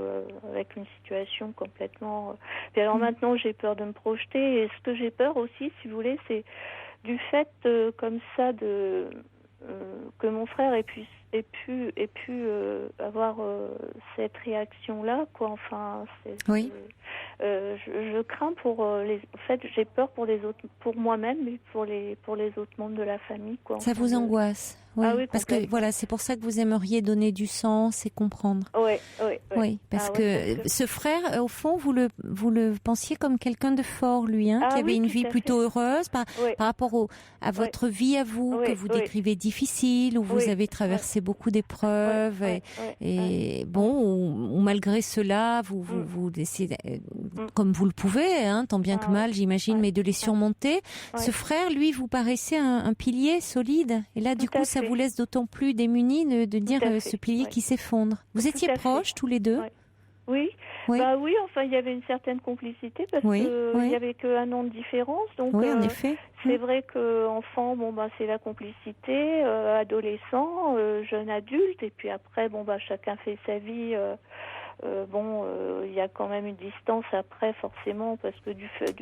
avec une situation complètement. Puis alors maintenant, j'ai peur de me projeter. Et ce que j'ai peur aussi, si vous voulez, c'est du fait comme ça que mon frère ait pu avoir cette réaction-là, quoi. Oui. Je crains pour en fait, j'ai peur pour les autres, pour moi-même, mais pour les autres membres de la famille, quoi. Ça vous angoisse? Oui, parce que c'est pour ça que vous aimeriez donner du sens et comprendre. Oui, parce que ce frère, au fond, vous le pensiez comme quelqu'un de fort, lui, qui avait une vie plutôt heureuse par rapport à votre vie à vous, que vous décrivez difficile, où vous avez traversé beaucoup d'épreuves, ou malgré cela, vous décidez, comme vous le pouvez, tant bien que mal, j'imagine, mais de les surmonter. Ce frère, lui, vous paraissait un pilier solide, et là, du coup, ça vous laisse d'autant plus démunis de dire ce pilier qui s'effondre. Vous étiez proches tous les deux? Oui. Il y avait une certaine complicité, parce qu'il y avait qu'un an de différence. Donc, en effet. C'est vrai que enfant, c'est la complicité, adolescent, jeune adulte, et puis après, chacun fait sa vie. Il y a quand même une distance après, forcément, parce que du fait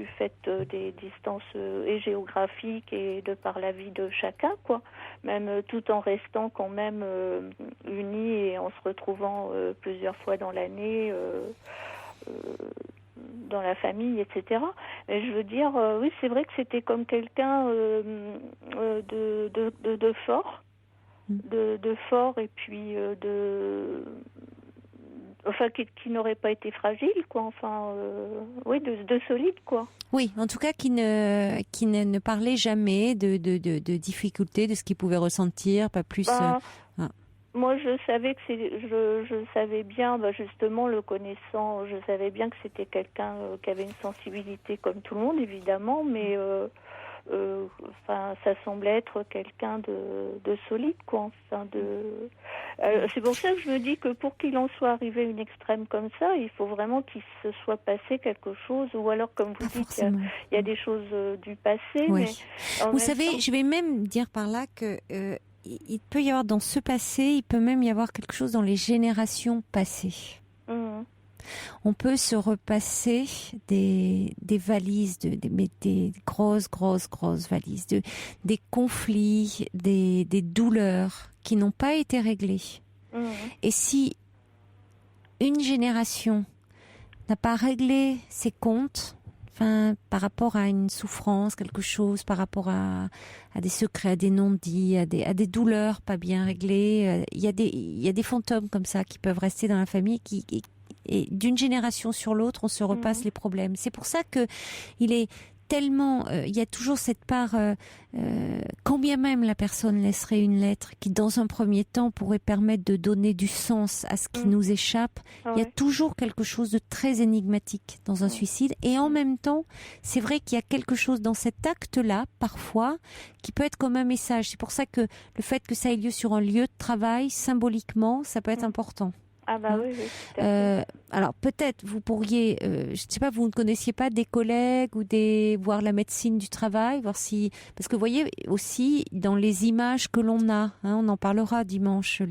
des distances et géographiques et de par la vie de chacun, quoi, même tout en restant quand même unis et en se retrouvant plusieurs fois dans l'année dans la famille, etc. Mais je veux dire, oui, c'est vrai que c'était comme quelqu'un de fort, de fort, et puis qui n'aurait pas été fragile, quoi. De solide, quoi. Oui, en tout cas, qui ne parlait jamais de difficultés, de ce qu'il pouvait ressentir, pas plus. Moi, je savais que je savais bien, justement, le connaissant, je savais bien que c'était quelqu'un qui avait une sensibilité comme tout le monde, évidemment, mais ça semblait être quelqu'un de solide, quoi. C'est pour ça que je me dis que pour qu'il en soit arrivé à une extrême comme ça, il faut vraiment qu'il se soit passé quelque chose, ou alors, comme vous dites, il y a des choses du passé. Oui. Mais vous savez, je vais même dire par là que il peut y avoir dans ce passé, il peut même y avoir quelque chose dans les générations passées. On peut se repasser des valises, des grosses valises, des conflits, des douleurs qui n'ont pas été réglées. Et si une génération n'a pas réglé ses comptes, par rapport à une souffrance, quelque chose, par rapport à des secrets, à des non-dits, à des douleurs pas bien réglées, il y a des fantômes comme ça qui peuvent rester dans la famille et d'une génération sur l'autre, on se repasse les problèmes. C'est pour ça que il est tellement, il y a toujours cette part, quand bien même la personne laisserait une lettre qui, dans un premier temps, pourrait permettre de donner du sens à ce qui nous échappe, il y a toujours quelque chose de très énigmatique dans un suicide. Et en même temps, c'est vrai qu'il y a quelque chose dans cet acte-là, parfois, qui peut être comme un message. C'est pour ça que le fait que ça ait lieu sur un lieu de travail, symboliquement, ça peut être important. Ah bah oui. Alors peut-être vous pourriez, je ne sais pas, vous ne connaissiez pas des collègues ou voir la médecine du travail, voir si, parce que vous voyez aussi dans les images que l'on a, on en parlera dimanche,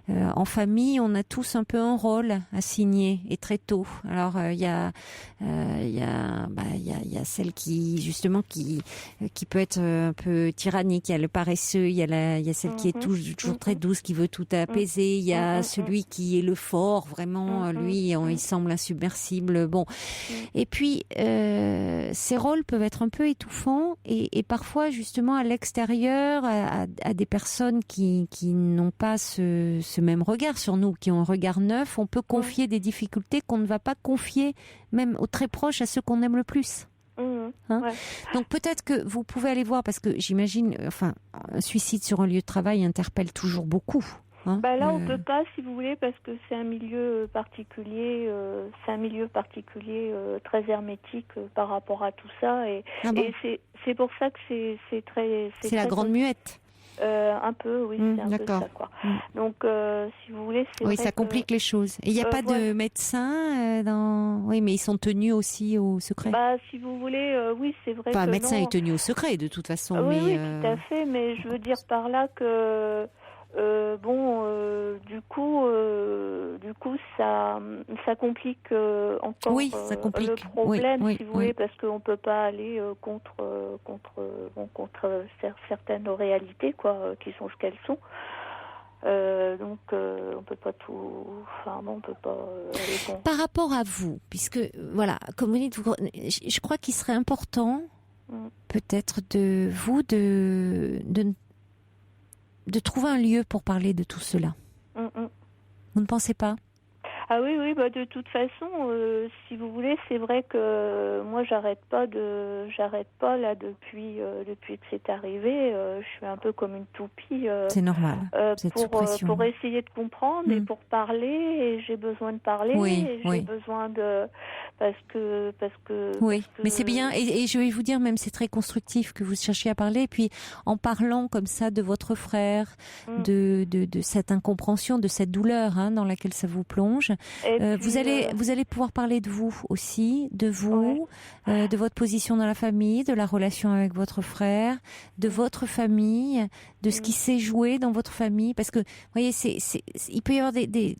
en famille, on a tous un peu un rôle à signer et très tôt. Alors il y a celle qui justement qui peut être un peu tyrannique, il y a le paresseux, il y a celle qui est toujours très douce, qui veut tout apaiser, il y a celui qui est le fort, vraiment, lui, il semble insubmersible. Bon. Et puis, ces rôles peuvent être un peu étouffants et parfois, justement, à l'extérieur, à des personnes qui n'ont pas ce même regard sur nous, qui ont un regard neuf, on peut confier des difficultés qu'on ne va pas confier, même aux très proches, à ceux qu'on aime le plus. Donc peut-être que vous pouvez aller voir, parce que j'imagine, un suicide sur un lieu de travail interpelle toujours beaucoup. Là, on peut pas, si vous voulez, parce que c'est un milieu particulier, très hermétique par rapport à tout ça, et c'est pour ça que c'est très. C'est la grande muette. Un peu, oui, c'est un peu ça, quoi. Donc, si vous voulez, c'est vrai ça complique les choses. Et il n'y a pas de médecin Oui, mais ils sont tenus aussi au secret. Si vous voulez, oui, c'est vrai. Un médecin est tenu au secret, de toute façon. Oui, tout à fait. Mais je veux dire par là que. Du coup, ça complique encore le problème, si vous voulez, parce qu'on peut pas aller contre certaines réalités, quoi, qui sont ce qu'elles sont. Donc, on peut pas tout. On peut pas. Aller contre. Par rapport à vous, puisque voilà, comme vous dites, je crois qu'il serait important, peut-être de trouver un lieu pour parler de tout cela. Vous ne pensez pas ? Ah oui, de toute façon, si vous voulez, c'est vrai que moi j'arrête pas là depuis que c'est arrivé. Je suis un peu comme une toupie. C'est normal. Pour essayer de comprendre et pour parler. Et j'ai besoin de parler. J'ai besoin de parce que. Mais c'est bien. Et je vais vous dire, même c'est très constructif que vous cherchiez à parler. Et puis en parlant comme ça de votre frère, de cette incompréhension, de cette douleur dans laquelle ça vous plonge. Vous allez pouvoir parler de vous aussi, de vous, de votre position dans la famille, de la relation avec votre frère, de votre famille, de ce qui s'est joué dans votre famille, parce que vous voyez, il peut y avoir de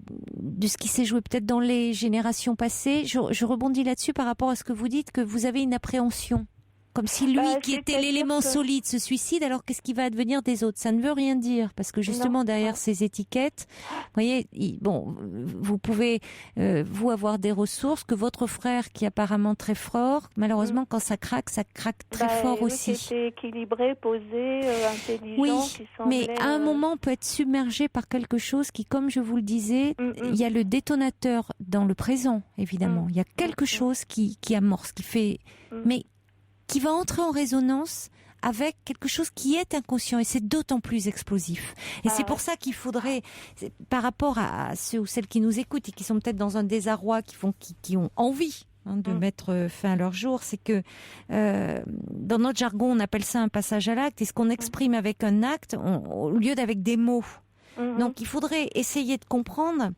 ce qui s'est joué peut-être dans les générations passées. Je rebondis là-dessus par rapport à ce que vous dites, que vous avez une appréhension. Comme si lui, qui était l'élément solide, se suicide, alors qu'est-ce qui va advenir des autres ? Ça ne veut rien dire, parce que justement, derrière ces étiquettes, vous voyez, vous pouvez, vous avoir des ressources que votre frère, qui est apparemment très fort, malheureusement, quand ça craque très fort aussi. Qui était équilibré, posé, intelligent, qui semblait... mais à un moment, on peut être submergé par quelque chose qui, comme je vous le disais, il y a le détonateur dans le présent, évidemment. Il y a quelque chose qui amorce, qui fait... Mais qui va entrer en résonance avec quelque chose qui est inconscient, et c'est d'autant plus explosif. Et c'est pour ça qu'il faudrait, par rapport à ceux ou celles qui nous écoutent et qui sont peut-être dans un désarroi, qui ont envie de mettre fin à leur jour. C'est que dans notre jargon, on appelle ça un passage à l'acte. Et ce qu'on exprime avec un acte, au lieu d'avec des mots. Donc, il faudrait essayer de comprendre.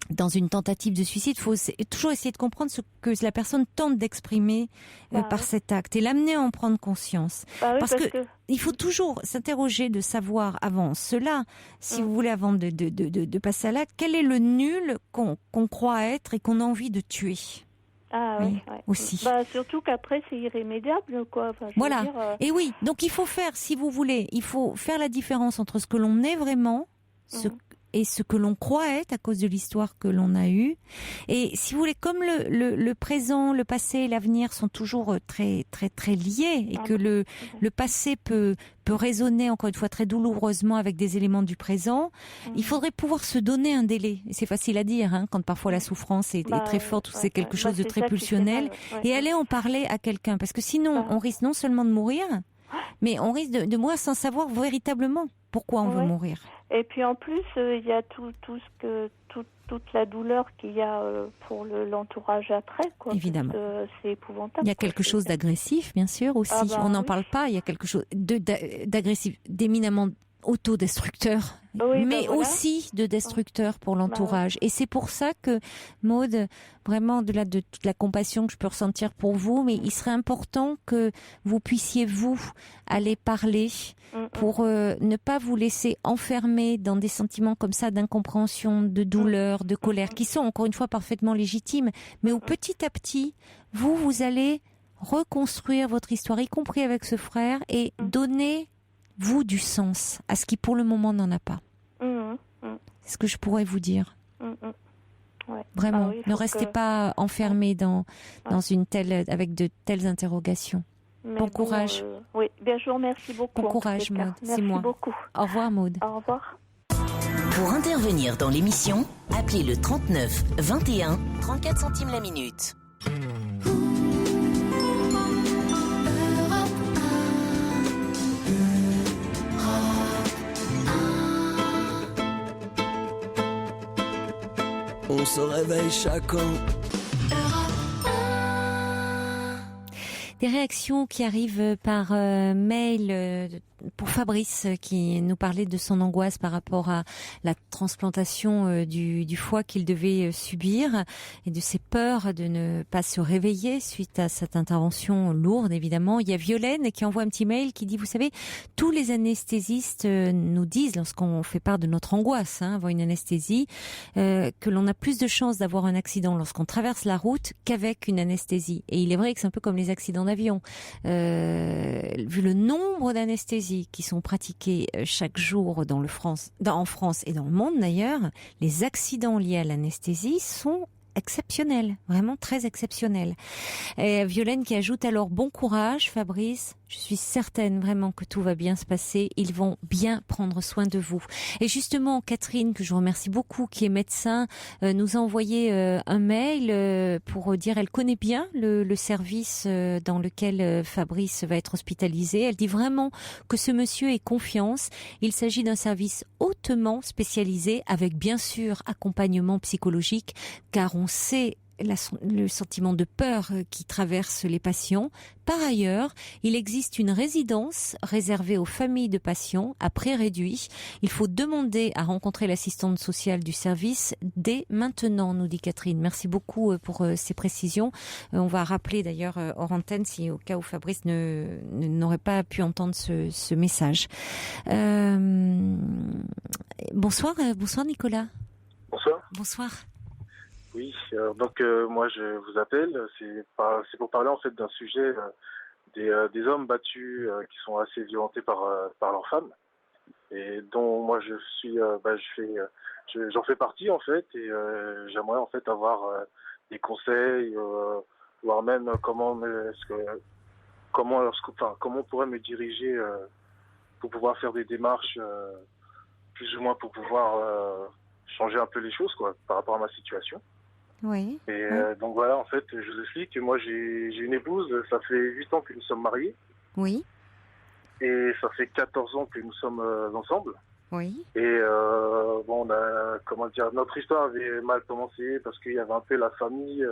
Dans une tentative de suicide, il faut toujours essayer de comprendre ce que la personne tente d'exprimer par cet acte et l'amener à en prendre conscience. Parce que il faut toujours s'interroger de savoir avant cela, si vous voulez, avant de passer à l'acte, quel est le nul qu'on croit être et qu'on a envie de tuer. Aussi. Surtout qu'après, c'est irrémédiable, quoi. Enfin, voilà. Et oui, donc il faut faire, si vous voulez, il faut faire la différence entre ce que l'on est vraiment, et ce que l'on croit être à cause de l'histoire que l'on a eue. Et si vous voulez, comme le présent, le passé et l'avenir sont toujours très, très, très liés, et que le passé peut résonner, encore une fois, très douloureusement avec des éléments du présent, il faudrait pouvoir se donner un délai. C'est facile à dire, quand parfois la souffrance est très forte, ou c'est quelque chose de très pulsionnel, et aller en parler à quelqu'un. Parce que sinon, on risque non seulement de mourir, mais on risque de mourir sans savoir véritablement pourquoi on veut mourir. Et puis en plus, il y a toute la douleur qu'il y a pour l'entourage après, quoi. Évidemment. C'est épouvantable. Il y a quelque chose d'agressif, bien sûr, aussi. On n'en parle pas. Il y a quelque chose d'agressif, d'éminemment autodestructeur, mais aussi de destructeur pour l'entourage. Et c'est pour ça que, Maude, vraiment, au-delà de toute la compassion que je peux ressentir pour vous, mais il serait important que vous puissiez, vous, aller parler pour ne pas vous laisser enfermer dans des sentiments comme ça d'incompréhension, de douleur, de colère, qui sont, encore une fois, parfaitement légitimes, mais où petit à petit, vous allez reconstruire votre histoire, y compris avec ce frère, et donner du sens à ce qui pour le moment n'en a pas. C'est ce que je pourrais vous dire. Vraiment, ne restez pas enfermés dans avec de telles interrogations. Bon courage. Bien, je vous remercie beaucoup. Bon courage, Maude. C'est moi. Beaucoup. Au revoir, Maude. Au revoir. Pour intervenir dans l'émission, appelez le 39 21 34 centimes la minute. On se réveille chacun. Des réactions qui arrivent par mail pour Fabrice qui nous parlait de son angoisse par rapport à la transplantation du foie qu'il devait subir et de ses peurs de ne pas se réveiller suite à cette intervention lourde, évidemment. Il y a Violaine qui envoie un petit mail qui dit, vous savez, tous les anesthésistes nous disent, lorsqu'on fait part de notre angoisse avant une anesthésie, que l'on a plus de chances d'avoir un accident lorsqu'on traverse la route qu'avec une anesthésie. Et il est vrai que c'est un peu comme les accidents d'avion. Vu le nombre d'anesthésies qui sont pratiquées chaque jour en France et dans le monde d'ailleurs, les accidents liés à l'anesthésie sont exceptionnels, vraiment très exceptionnels. Et Violaine qui ajoute alors, bon courage Fabrice, je suis certaine vraiment que tout va bien se passer, ils vont bien prendre soin de vous. Et justement, Catherine, que je remercie beaucoup, qui est médecin, nous a envoyé un mail pour dire elle connaît bien le service dans lequel Fabrice va être hospitalisé. Elle dit vraiment que ce monsieur ait confiance. Il s'agit d'un service hautement spécialisé avec bien sûr accompagnement psychologique, car on sait le sentiment de peur qui traverse les patients. Par ailleurs, il existe une résidence réservée aux familles de patients à prix réduit. Il faut demander à rencontrer l'assistante sociale du service dès maintenant, nous dit Catherine. Merci beaucoup pour ces précisions. On va rappeler d'ailleurs hors antenne si au cas où Fabrice n'aurait pas pu entendre ce message. Bonsoir Nicolas. Bonsoir. Bonsoir. Oui, donc moi je vous appelle, c'est pour parler en fait d'un sujet des hommes battus qui sont assez violentés par leurs femmes et dont moi j'en fais partie en fait et j'aimerais en fait avoir des conseils, voire même comment on pourrait me diriger pour pouvoir faire des démarches plus ou moins pour pouvoir changer un peu les choses quoi par rapport à ma situation. Oui. Et donc voilà, en fait, je vous explique que moi j'ai une épouse, ça fait 8 ans que nous sommes mariés. Oui. Et ça fait 14 ans que nous sommes ensemble. Oui. Et notre histoire avait mal commencé parce qu'il y avait un peu la famille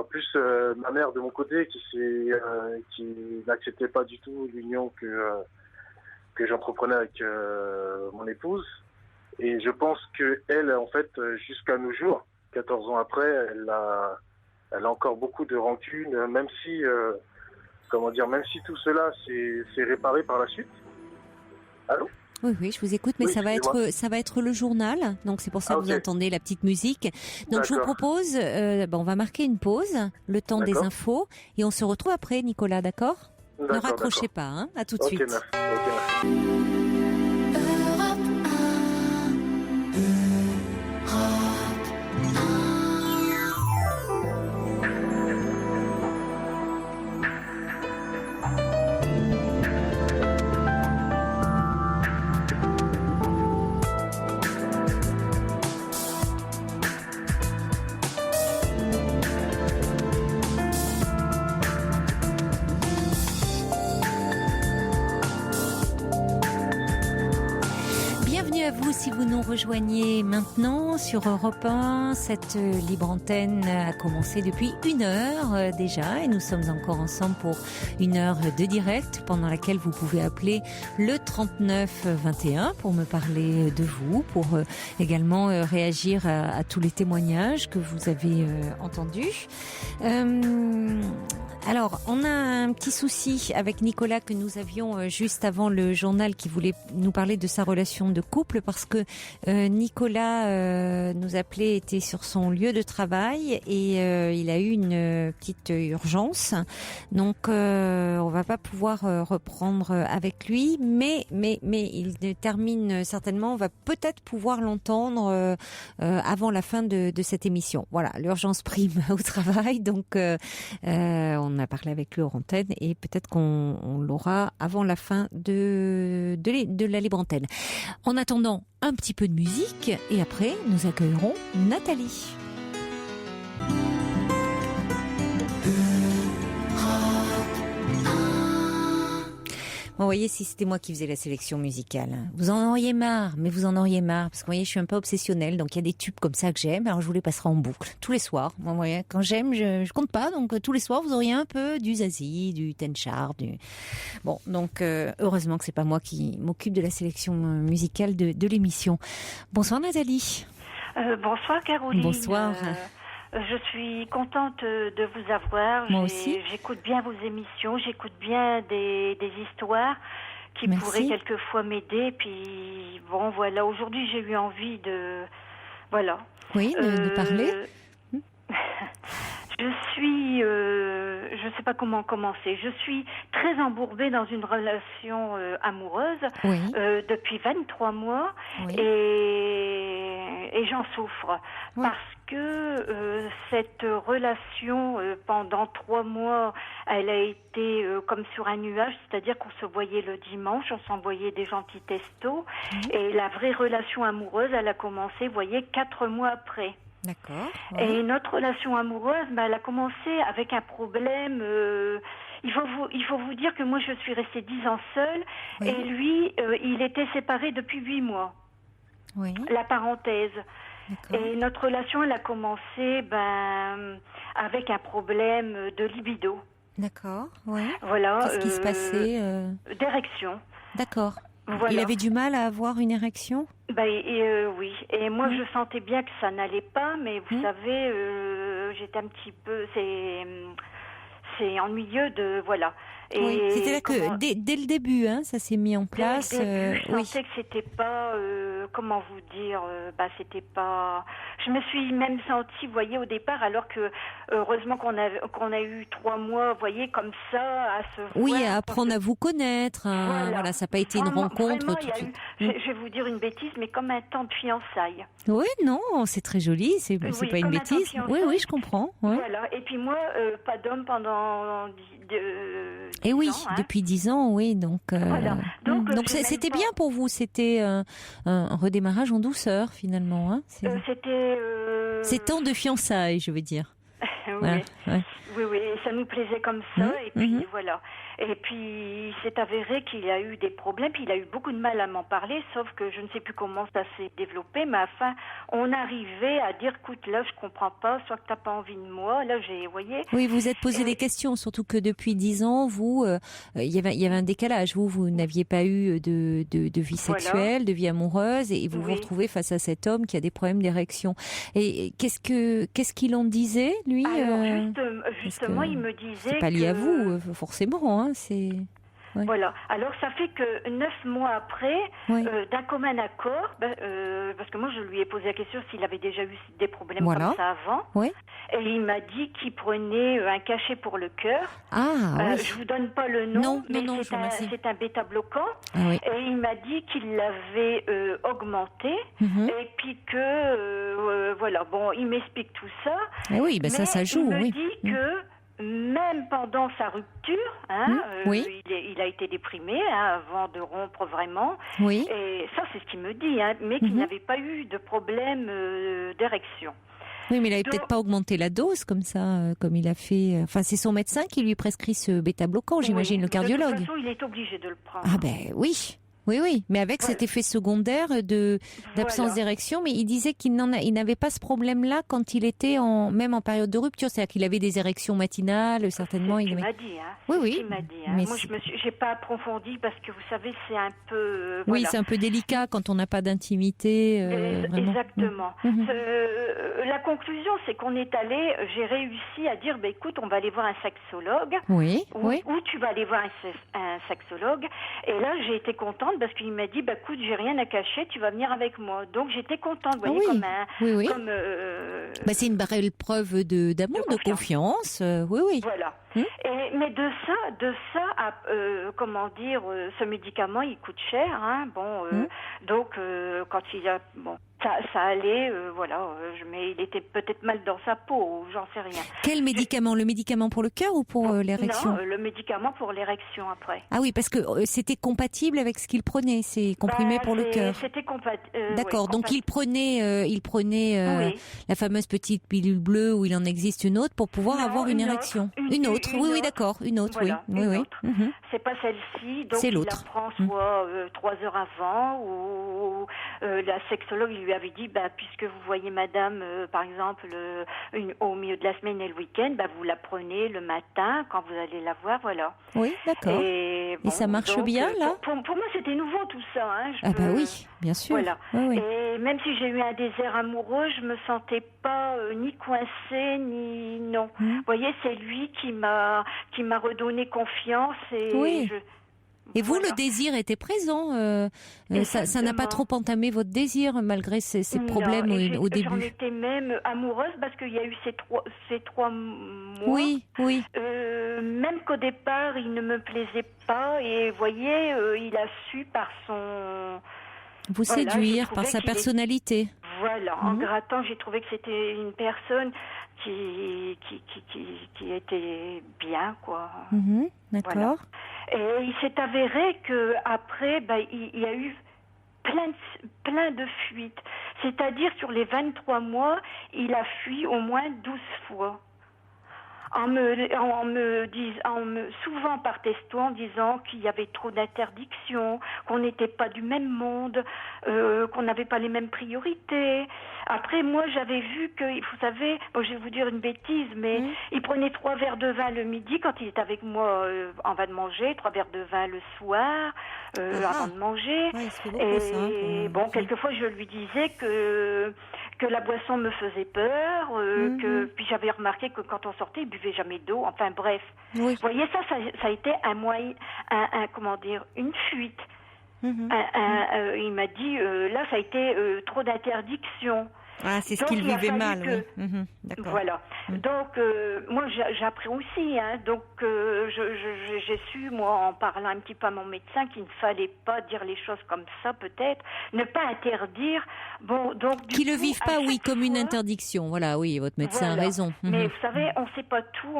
plus ma mère de mon côté qui n'acceptait pas du tout l'union que j'entreprenais avec mon épouse. Et je pense que elle, en fait, jusqu'à nos jours, 14 ans après, elle a encore beaucoup de rancune, même si tout cela s'est réparé par la suite. Allô ? Oui, je vous écoute, mais oui, ça va être le journal, donc c'est pour ça que vous entendez la petite musique. Donc D'accord. je vous propose, on va marquer une pause, le temps des infos, et on se retrouve après, Nicolas, d'accord ? Ne raccrochez pas, hein, à tout de suite. Merci. Bienvenue à vous si vous nous rejoignez maintenant sur Europe 1. Cette libre antenne a commencé depuis 1 heure déjà et nous sommes encore ensemble pour 1 heure de direct pendant laquelle vous pouvez appeler le 39 21 pour me parler de vous, pour également réagir à tous les témoignages que vous avez entendus. Alors, on a un petit souci avec Nicolas que nous avions juste avant le journal qui voulait nous parler de sa relation de couple parce que Nicolas nous appelait, était sur son lieu de travail et il a eu une petite urgence. Donc, on va pas pouvoir reprendre avec lui, mais il termine certainement, on va peut-être pouvoir l'entendre avant la fin de cette émission. Voilà, l'urgence prime au travail, donc on a parlé avec lui hors antenne et peut-être qu'on l'aura avant la fin de la libre antenne. En attendant, un petit peu de musique et après nous accueillerons Nathalie. Vous voyez, si c'était moi qui faisais la sélection musicale, vous en auriez marre, parce que vous voyez, je suis un peu obsessionnelle, donc il y a des tubes comme ça que j'aime, alors je vous les passerai en boucle, tous les soirs. Vous voyez, quand j'aime, je compte pas, donc tous les soirs, vous auriez un peu du Zazie, du Ten Sharp, Bon, donc heureusement que c'est pas moi qui m'occupe de la sélection musicale de l'émission. Bonsoir Nathalie. Bonsoir Caroline. Bonsoir. Je suis contente de vous avoir. Moi aussi. J'écoute bien vos émissions, j'écoute bien des histoires qui pourraient quelquefois m'aider. Puis bon, voilà, aujourd'hui j'ai eu envie de... Voilà. Oui, de parler. Je sais pas comment commencer. Je suis très embourbée dans une relation amoureuse depuis 23 mois et j'en souffre parce que cette relation pendant 3 mois, elle a été comme sur un nuage, c'est-à-dire qu'on se voyait le dimanche, on s'envoyait des gentils textos et la vraie relation amoureuse, elle a commencé, vous voyez, 4 mois après. D'accord. Ouais. Et notre relation amoureuse, elle a commencé avec un problème. Il faut vous dire que moi, je suis restée 10 ans seule et lui, il était séparé depuis 8 mois. Oui. La parenthèse. D'accord. Et notre relation, elle a commencé avec un problème de libido. D'accord. Ouais. Voilà. Qu'est-ce qui se passait d'érection. D'accord. Voilà. Il avait du mal à avoir une érection ? Oui. Et moi, je sentais bien que ça n'allait pas, mais vous savez, j'étais un petit peu... C'est ennuyeux de... Voilà. Et c'était là que dès le début, ça s'est mis en place. Je sentais que c'était pas... comment vous dire c'était pas... Je me suis même sentie, vous voyez, au départ, alors que heureusement qu'on a eu 3 mois, vous voyez, comme ça, à se voir. Oui, à apprendre à vous connaître. Voilà, ça n'a pas été une rencontre tout de suite. Je vais vous dire une bêtise, mais comme un temps de fiançailles. Oui, non, c'est très joli, c'est pas une bêtise. Oui, je comprends. Ouais. Voilà, et puis moi, pas d'homme pendant 10 ans, depuis 10 ans, oui. Donc c'était bien pour vous, c'était un redémarrage en douceur finalement. Ces temps de fiançailles, je veux dire. Voilà. Ouais. Oui, ça nous plaisait comme ça, et puis voilà. Et puis, il s'est avéré qu'il a eu des problèmes, puis il a eu beaucoup de mal à m'en parler, sauf que je ne sais plus comment ça s'est développé, mais enfin, on arrivait à dire, écoute, là, je comprends pas, soit que t'as pas envie de moi, là, vous voyez. Oui, vous êtes posé des questions, surtout que depuis 10 ans, vous, il y avait un décalage. Vous n'aviez pas eu de vie sexuelle, de vie amoureuse, et vous vous retrouvez face à cet homme qui a des problèmes d'érection. Et qu'est-ce qu'il en disait, lui? Alors, justement, il me disait c'est pas lié à vous, forcément, hein, c'est... Ouais. Voilà. Alors, ça fait que 9 mois après, d'un commun accord, parce que moi, je lui ai posé la question s'il avait déjà eu des problèmes comme ça avant. Oui. Et il m'a dit qu'il prenait un cachet pour le cœur. Je vous donne pas le nom, mais c'est un bêta-bloquant. Et il m'a dit qu'il l'avait augmenté. Et puis que, voilà, bon, il m'explique tout ça. Et oui, ça joue. Il me dit que même pendant sa rupture, il a été déprimé avant de rompre vraiment. Oui. Et ça, c'est ce qu'il me dit, mais qu'il n'avait pas eu de problème d'érection. Oui, mais il n'avait peut-être pas augmenté la dose comme ça, comme il a fait. Enfin, c'est son médecin qui lui prescrit ce bêta-bloquant, j'imagine, le cardiologue. De toute façon, il est obligé de le prendre. Ah ben oui. Oui, mais avec cet effet secondaire d'absence d'érection, mais il disait qu'il n'avait pas ce problème-là quand il était même en période de rupture, c'est-à-dire qu'il avait des érections matinales, certainement. C'est ce qu'il m'a dit, Oui. Il m'a dit, Mais moi, j'ai pas approfondi parce que vous savez, c'est un peu. Oui, c'est un peu délicat quand on n'a pas d'intimité. Exactement. La conclusion, c'est qu'on est allé. J'ai réussi à dire, écoute, on va aller voir un sexologue. Ou tu vas aller voir un sexologue. Et là, j'ai été contente. Parce qu'il m'a dit, écoute, j'ai rien à cacher, tu vas venir avec moi. Donc j'étais contente, vous voyez, comme c'est une belle preuve d'amour, de confiance. Oui. Voilà. Mais de ça, comment dire, ce médicament, il coûte cher, donc quand il a, ça allait, mais il était peut-être mal dans sa peau, j'en sais rien. Quel médicament? Le médicament pour le cœur ou pour l'érection? Non, le médicament pour l'érection après. Ah oui, parce que c'était compatible avec ce qu'il prenait, ces comprimés pour le cœur. C'était compatible. D'accord, donc il prenait la fameuse petite pilule bleue où il en existe une autre pour pouvoir avoir une érection. Une autre, oui, d'accord, une autre, voilà, oui. Autre. C'est pas celle-ci, donc c'est il l'autre. la prend soit 3 heures avant ou la sexologue lui avait dit, puisque vous voyez madame, par exemple, au milieu de la semaine et le week-end, vous la prenez le matin quand vous allez la voir, voilà. Oui, d'accord. Et ça marche bien, là? Pour moi, c'était nouveau tout ça. Oui, bien sûr. Voilà. Oui. Et même si j'ai eu un désir amoureux, je me sentais pas ni coincée, ni non. Vous voyez, c'est lui qui m'a redonné confiance. Et vous, le désir était présent. Ça n'a pas trop entamé votre désir malgré ces problèmes au début. J'en étais même amoureuse parce qu'il y a eu ces 3 mois. Oui. Même qu'au départ, il ne me plaisait pas. Et vous voyez, il a su par son... Vous séduire par sa personnalité. Voilà, en grattant, j'ai trouvé que c'était une personne qui était bien, quoi. D'accord. Voilà. Et il s'est avéré que après, il y a eu plein de fuites. C'est-à-dire, sur les 23 mois, il a fui au moins 12 fois. Souvent par texto, en disant qu'il y avait trop d'interdictions, qu'on n'était pas du même monde, qu'on n'avait pas les mêmes priorités. Après, moi, j'avais vu que, vous savez, je vais vous dire une bêtise, mais il prenait 3 verres de vin le midi quand il était avec moi en va de manger, 3 verres de vin le soir avant de manger. Et quelquefois, je lui disais que la boisson me faisait peur, puis j'avais remarqué que quand on sortait, il buvait jamais d'eau. Enfin bref, vous voyez, ça a été un moyen, une fuite. Il m'a dit, là, ça a été trop d'interdictions. Ah, c'est ce qu'il vivait mal, D'accord. Voilà. Donc, moi, j'apprends aussi. Donc, j'ai su, moi, en parlant un petit peu à mon médecin, qu'il ne fallait pas dire les choses comme ça, peut-être. Ne pas interdire. Donc, qu'ils ne le vivent pas, comme une interdiction. Voilà, oui, votre médecin a raison. Mais vous savez, on ne sait pas tout.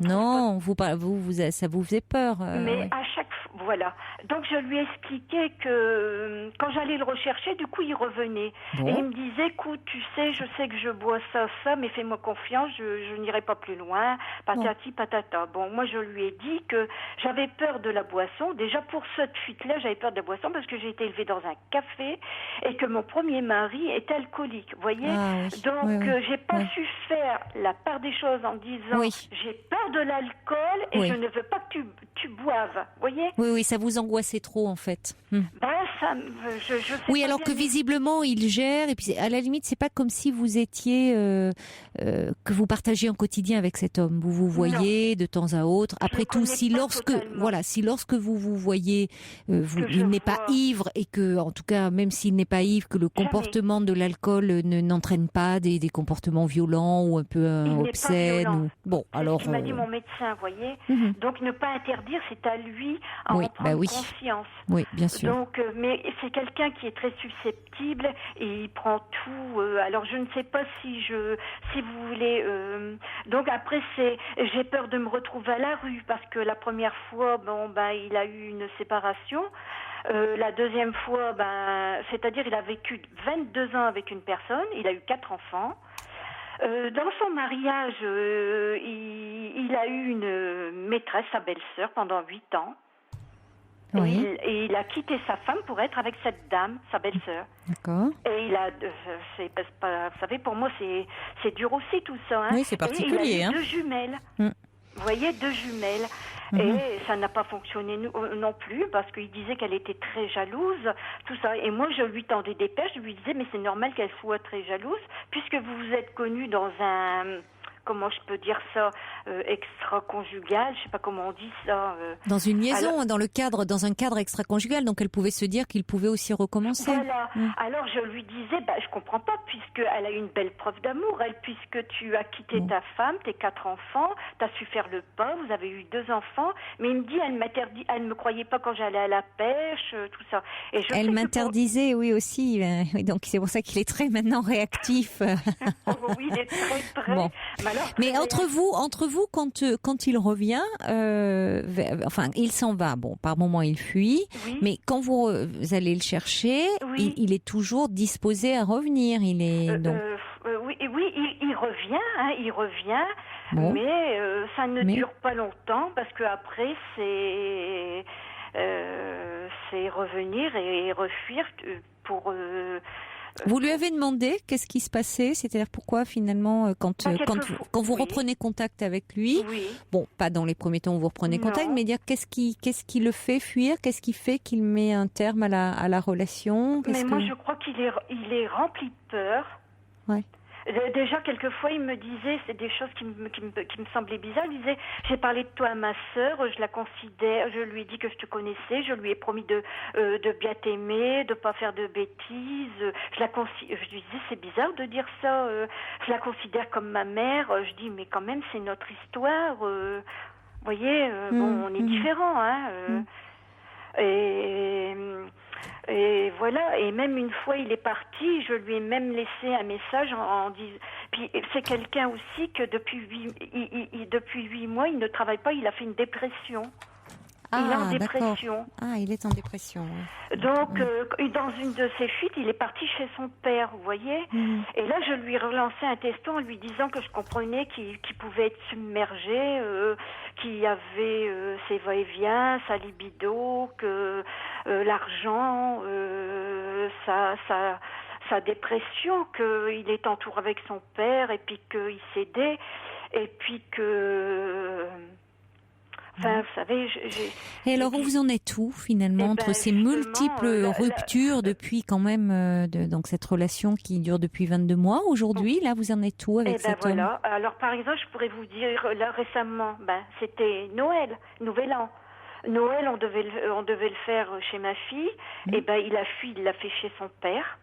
Non, ça vous faisait peur. Mais à chaque fois, Voilà. Donc je lui ai expliqué que quand j'allais le rechercher, du coup il revenait. Bon. Et il me disait, écoute, tu sais, je sais que je bois ça, mais fais-moi confiance, je n'irai pas plus loin, patati patata. Bon, moi je lui ai dit que j'avais peur de la boisson. Déjà pour cette fuite-là, j'avais peur de la boisson parce que j'ai été élevée dans un café et que mon premier mari est alcoolique, vous voyez. Donc j'ai pas su faire la part des choses en disant, j'ai peur de l'alcool et je ne veux pas que tu boives, vous voyez. Oui, ça vous angoissait trop en fait. Je sais oui, alors que visiblement il gère et puis à la limite c'est pas comme si vous étiez que vous partagez un quotidien avec cet homme. Vous vous voyez de temps à autre. Après tout, si lorsque vous vous voyez, il n'est pas ivre et que en tout cas même s'il n'est pas ivre, que le comportement de l'alcool n'entraîne pas des comportements violents ou un peu obscènes. Alors ce m'a dit mon médecin, vous voyez. Donc ne pas interdire, c'est à lui à en prendre conscience. Oui, bien sûr. Donc, mais c'est quelqu'un qui est très susceptible et il prend tout. Alors, je ne sais pas si vous voulez. Donc après, j'ai peur de me retrouver à la rue parce que la première fois, il a eu une séparation. La deuxième fois, c'est-à-dire, il a vécu 22 ans avec une personne. Il a eu 4 enfants. Dans son mariage, il a eu une maîtresse, sa belle-sœur, pendant 8 ans. Oui. Et il a quitté sa femme pour être avec cette dame, sa belle-sœur. D'accord. Et vous savez, pour moi, c'est dur aussi tout ça. Hein. Oui, c'est particulier. Et il a eu 2 jumelles. Vous voyez, 2 jumelles. Et ça n'a pas fonctionné non plus parce qu'il disait qu'elle était très jalouse, tout ça. Et moi, je lui tendais des perches, je lui disais, mais c'est normal qu'elle soit très jalouse puisque vous vous êtes connus dans un... Comment je peux dire ça, extra-conjugal, je sais pas comment on dit ça. Dans une liaison, dans un cadre extra-conjugal, donc elle pouvait se dire qu'il pouvait aussi recommencer. Voilà. Alors je lui disais, je comprends pas, puisqu'elle a eu une belle preuve d'amour, puisque tu as quitté ta femme, tes 4 enfants, tu as su faire le pas, vous avez eu 2 enfants, mais il me dit, elle me croyait pas quand j'allais à la pêche, tout ça. Et elle m'interdisait, oui aussi, donc c'est pour ça qu'il est très maintenant réactif. Oui, il est très prêt. Bon. Mais entre vous, quand il revient, il s'en va. Bon, par moment il fuit, mais quand vous allez le chercher, il est toujours disposé à revenir. Il est il revient, mais ça ne dure pas longtemps parce que après c'est revenir et refuir pour. Vous lui avez demandé qu'est-ce qui se passait, c'est-à-dire pourquoi finalement quand vous reprenez contact avec lui, pas dans les premiers temps où vous reprenez contact, mais dire qu'est-ce qui le fait fuir, qu'est-ce qui fait qu'il met un terme à la relation. Moi je crois qu'il est rempli de peur. Ouais. Déjà, quelquefois, il me disait, c'est des choses qui me semblaient bizarres. Il disait, j'ai parlé de toi à ma sœur, je la considère, je lui ai dit que je te connaissais, je lui ai promis de bien t'aimer, de pas faire de bêtises. Je lui disais, c'est bizarre de dire ça. Je la considère comme ma mère. Je dis, mais quand même, c'est notre histoire. Vous voyez, on est différents, hein. Et voilà, et même une fois il est parti, je lui ai même laissé un message en disant. Puis c'est quelqu'un aussi que depuis 8 mois il ne travaille pas, il a fait une dépression. Il est en dépression. Il est en dépression. Oui. Donc, dans une de ses fuites, il est parti chez son père, vous voyez. Et là, je lui ai relancé un texto en lui disant que je comprenais qu'il pouvait être submergé, qu'il y avait ses va-et-vient, sa libido, que l'argent, sa dépression, qu'il est entouré avec son père et puis qu'il s'aidait, et puis que... Enfin, vous savez, Et alors, où vous en êtes où, finalement, entre ces multiples ruptures depuis quand même, donc cette relation qui dure depuis 22 mois, aujourd'hui, là, vous en êtes où avec cet homme ? Alors, par exemple, je pourrais vous dire, là, récemment, c'était Noël, Nouvel An. Noël, on devait le faire chez ma fille, et il a fui, il l'a fait chez son père.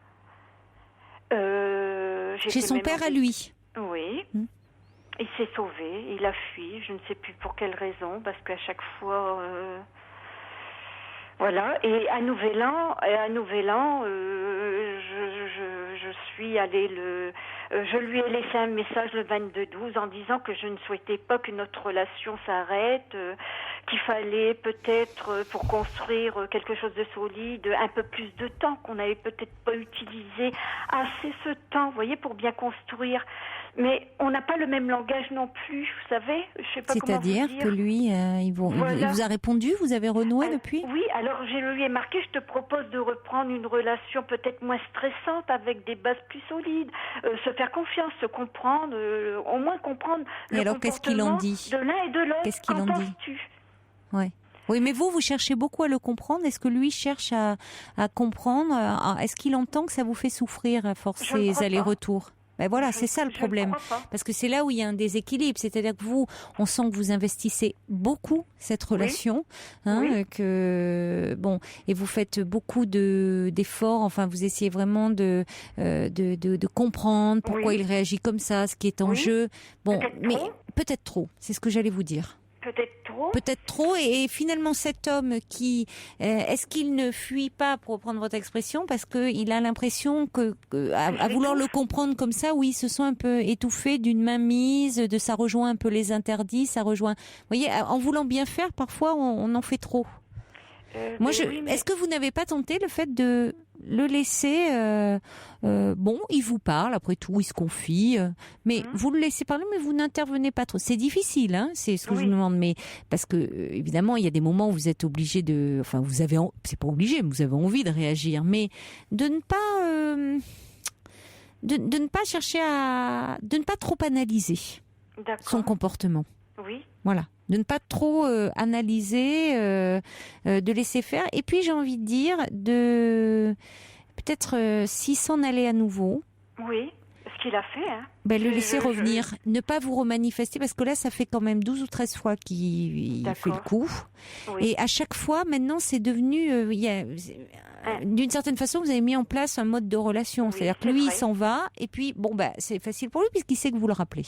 Chez son père à lui ? Oui. Il s'est sauvé, il a fui, je ne sais plus pour quelle raison, parce qu'à chaque fois, voilà. Et à Nouvel An, je suis allée je lui ai laissé un message le 22/12 en disant que je ne souhaitais pas que notre relation s'arrête, qu'il fallait peut-être, pour construire quelque chose de solide, un peu plus de temps, qu'on n'avait peut-être pas utilisé assez ce temps, vous voyez, pour bien construire. Mais on n'a pas le même langage non plus, vous savez. Je sais pas comment vous dire. C'est-à-dire que lui, il vous a répondu, vous avez renoué depuis ? Oui, alors je lui ai marqué, je te propose de reprendre une relation peut-être moins stressante, avec des bases plus solides, se faire confiance, se comprendre, au moins comprendre et le alors, qu'est-ce qu'il en dit de l'un et de l'autre. Qu'est-ce qu'il en dit ? Ouais. Oui, mais vous cherchez beaucoup à le comprendre. Est-ce que lui cherche à comprendre ? Est-ce qu'il entend que ça vous fait souffrir à force ces allers-retours ? Ben voilà, c'est ça le problème. Parce que c'est là où il y a un déséquilibre. C'est-à-dire que vous, on sent que vous investissez beaucoup cette relation, et vous faites beaucoup d'efforts. Enfin, vous essayez vraiment de comprendre pourquoi il réagit comme ça, ce qui est en jeu. Bon, mais peut-être trop. C'est ce que j'allais vous dire. Peut-être trop, et finalement cet homme qui est-ce qu'il ne fuit pas, pour reprendre votre expression, parce que il a l'impression à vouloir le comprendre comme ça, oui, il se sent un peu étouffé d'une mainmise, ça rejoint un peu les interdits, ça rejoint. Vous voyez, en voulant bien faire, parfois on en fait trop. Est-ce que vous n'avez pas tenté le fait de le laisser il vous parle, après tout, il se confie, mais vous le laissez parler, mais vous n'intervenez pas trop. C'est difficile, hein, c'est ce que je vous demande, mais parce que évidemment, il y a des moments où vous êtes obligé c'est pas obligé, mais vous avez envie de réagir, mais de ne pas de ne pas chercher de ne pas trop analyser son comportement. Oui. Voilà. De ne pas trop analyser, de laisser faire. Et puis, j'ai envie de dire, de peut-être s'il s'en allait à nouveau. Oui, ce qu'il a fait. Hein. Le laisser revenir. Ne pas vous remanifester, parce que là, ça fait quand même 12 ou 13 fois qu'il fait le coup. Oui. Et à chaque fois, maintenant, c'est devenu... d'une certaine façon, vous avez mis en place un mode de relation. Oui, c'est-à-dire que lui, il s'en va. Et puis, c'est facile pour lui, puisqu'il sait que vous le rappelez.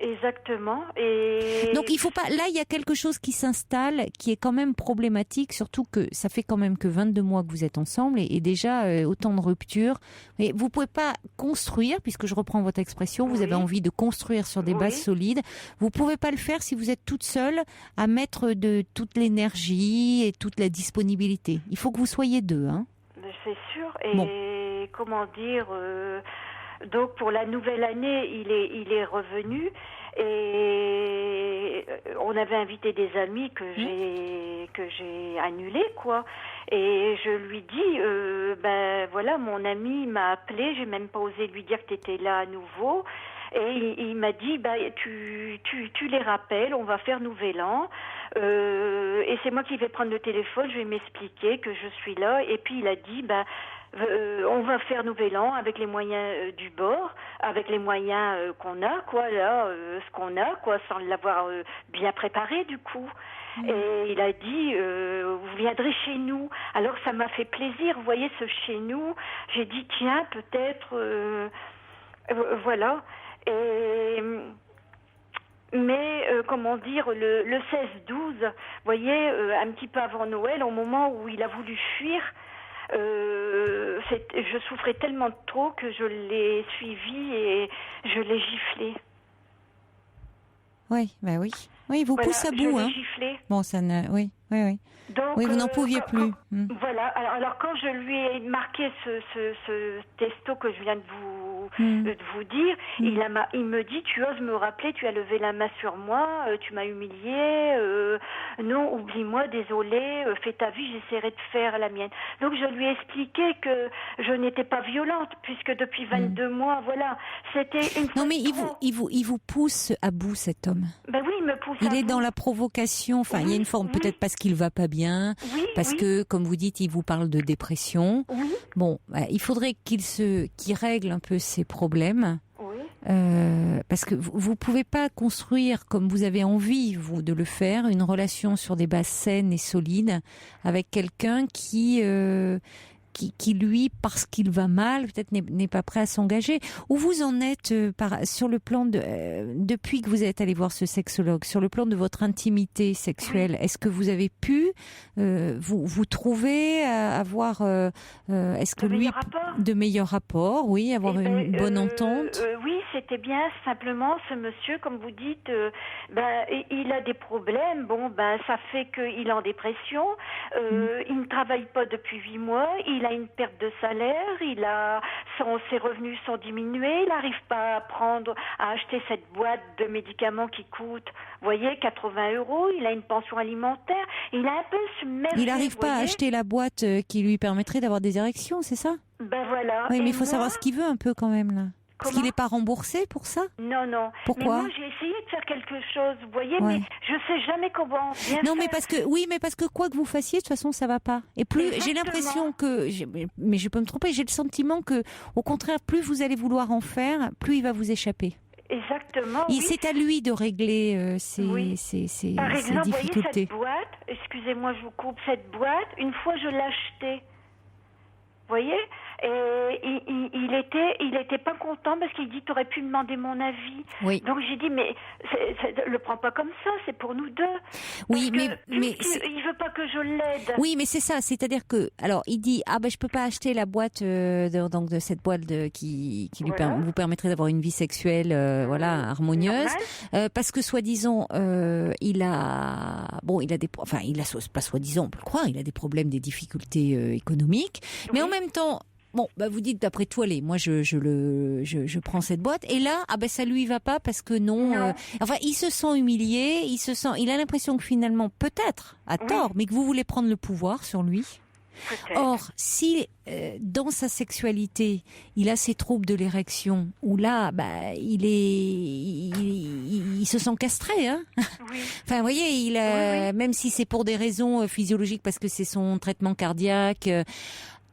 Exactement. Et donc il faut pas. Là, il y a quelque chose qui s'installe, qui est quand même problématique, surtout que ça fait quand même que 22 mois que vous êtes ensemble et déjà autant de ruptures. Mais vous pouvez pas construire, puisque je reprends votre expression, vous avez envie de construire sur des bases solides. Vous pouvez pas le faire si vous êtes toute seule à mettre de toute l'énergie et toute la disponibilité. Il faut que vous soyez deux, hein. C'est sûr. Et comment dire. Donc pour la nouvelle année, il est revenu et on avait invité des amis que j'ai annulés, quoi. Et je lui dis voilà, mon ami m'a appelé, j'ai même pas osé lui dire que tu étais là à nouveau. Et il m'a dit tu les rappelles, on va faire Nouvel An. Et c'est moi qui vais prendre le téléphone, je vais m'expliquer que je suis là. Et puis il a dit on va faire Nouvel An avec les moyens du bord, avec les moyens qu'on a, quoi, là, ce qu'on a, quoi, sans l'avoir bien préparé, du coup. Et il a dit, vous viendrez chez nous. Alors ça m'a fait plaisir, vous voyez, ce chez nous. J'ai dit, tiens, peut-être, voilà. Mais comment dire, le 16-12, vous voyez, un petit peu avant Noël, au moment où il a voulu fuir, je souffrais tellement trop que je l'ai suivi et je l'ai giflé. Oui, oui. Oui, il vous pousse à bout, hein. Giflé. Bon, ça ne... Oui. Donc, vous n'en pouviez plus. Voilà. Alors quand je lui ai marqué ce texto que je viens de vous dire, il me dit, tu oses me rappeler, tu as levé la main sur moi, tu m'as humiliée, non, oublie-moi, désolée, fais ta vie, j'essaierai de faire la mienne. Donc je lui ai expliqué que je n'étais pas violente, puisque depuis 22 mois, voilà, c'était une... Non mais il vous pousse à bout, cet homme. Ben oui, il me pousse Il est dans la provocation, enfin il y a une forme, peut-être parce qu'il va pas bien, parce que, comme vous dites, il vous parle de dépression. Bon, il faudrait qu'il règle un peu ses problèmes. Parce que vous pouvez pas construire, comme vous avez envie, vous, de le faire, une relation sur des bases saines et solides avec quelqu'un qui qui lui, parce qu'il va mal, peut-être n'est pas prêt à s'engager. Où vous en êtes sur le plan depuis que vous êtes allé voir ce sexologue, sur le plan de votre intimité sexuelle, est-ce que vous avez pu vous trouver avoir est-ce que lui de meilleurs rapports, oui, avoir une bonne entente? Oui, c'était bien. Simplement, ce monsieur, comme vous dites, il a des problèmes. Bon, ça fait qu'il est en dépression. Il ne travaille pas depuis 8 mois. Il a une perte de salaire. Ses revenus sont diminués. Il n'arrive pas à acheter cette boîte de médicaments qui coûte, vous voyez, 80 €. Il a une pension alimentaire. Il a un peu submergé. Il n'arrive pas à acheter la boîte qui lui permettrait d'avoir des érections, c'est ça? Voilà. Oui, mais il faut savoir ce qu'il veut un peu quand même là. Parce qu'il n'est pas remboursé pour ça? Non. Pourquoi? Mais moi, j'ai essayé de faire quelque chose, vous voyez, mais je ne sais jamais comment bien non, faire. mais parce que quoi que vous fassiez, de toute façon, ça ne va pas. Et plus, j'ai l'impression que, mais je peux me tromper, j'ai le sentiment que, au contraire, plus vous allez vouloir en faire, plus il va vous échapper. Exactement. C'est à lui de régler ses Par exemple, difficultés. Vous voyez cette boîte, excusez-moi, je vous coupe, cette boîte, une fois je l'ai achetée. Vous voyez? Et il était pas content parce qu'il dit t'aurais pu me demander mon avis. Oui. Donc j'ai dit mais le prends pas comme ça, c'est pour nous deux. Oui, mais il veut pas que je l'aide. Oui, mais c'est ça, c'est-à-dire que alors il dit je peux pas acheter la boîte de cette boîte qui lui vous permettrait d'avoir une vie sexuelle harmonieuse parce que soi-disant il a pas soi-disant, on peut le croire, il a des problèmes, des difficultés économiques, mais en même temps vous dites d'après tout, allez, moi je prends cette boîte et là ça lui va pas parce que non. Il se sent humilié, il a l'impression que finalement peut-être à tort, mais que vous voulez prendre le pouvoir sur lui. Peut-être. Or, si dans sa sexualité, il a ses troubles de l'érection, où là, il se sent castré, hein. Oui. Enfin, vous voyez, même si c'est pour des raisons physiologiques, parce que c'est son traitement cardiaque.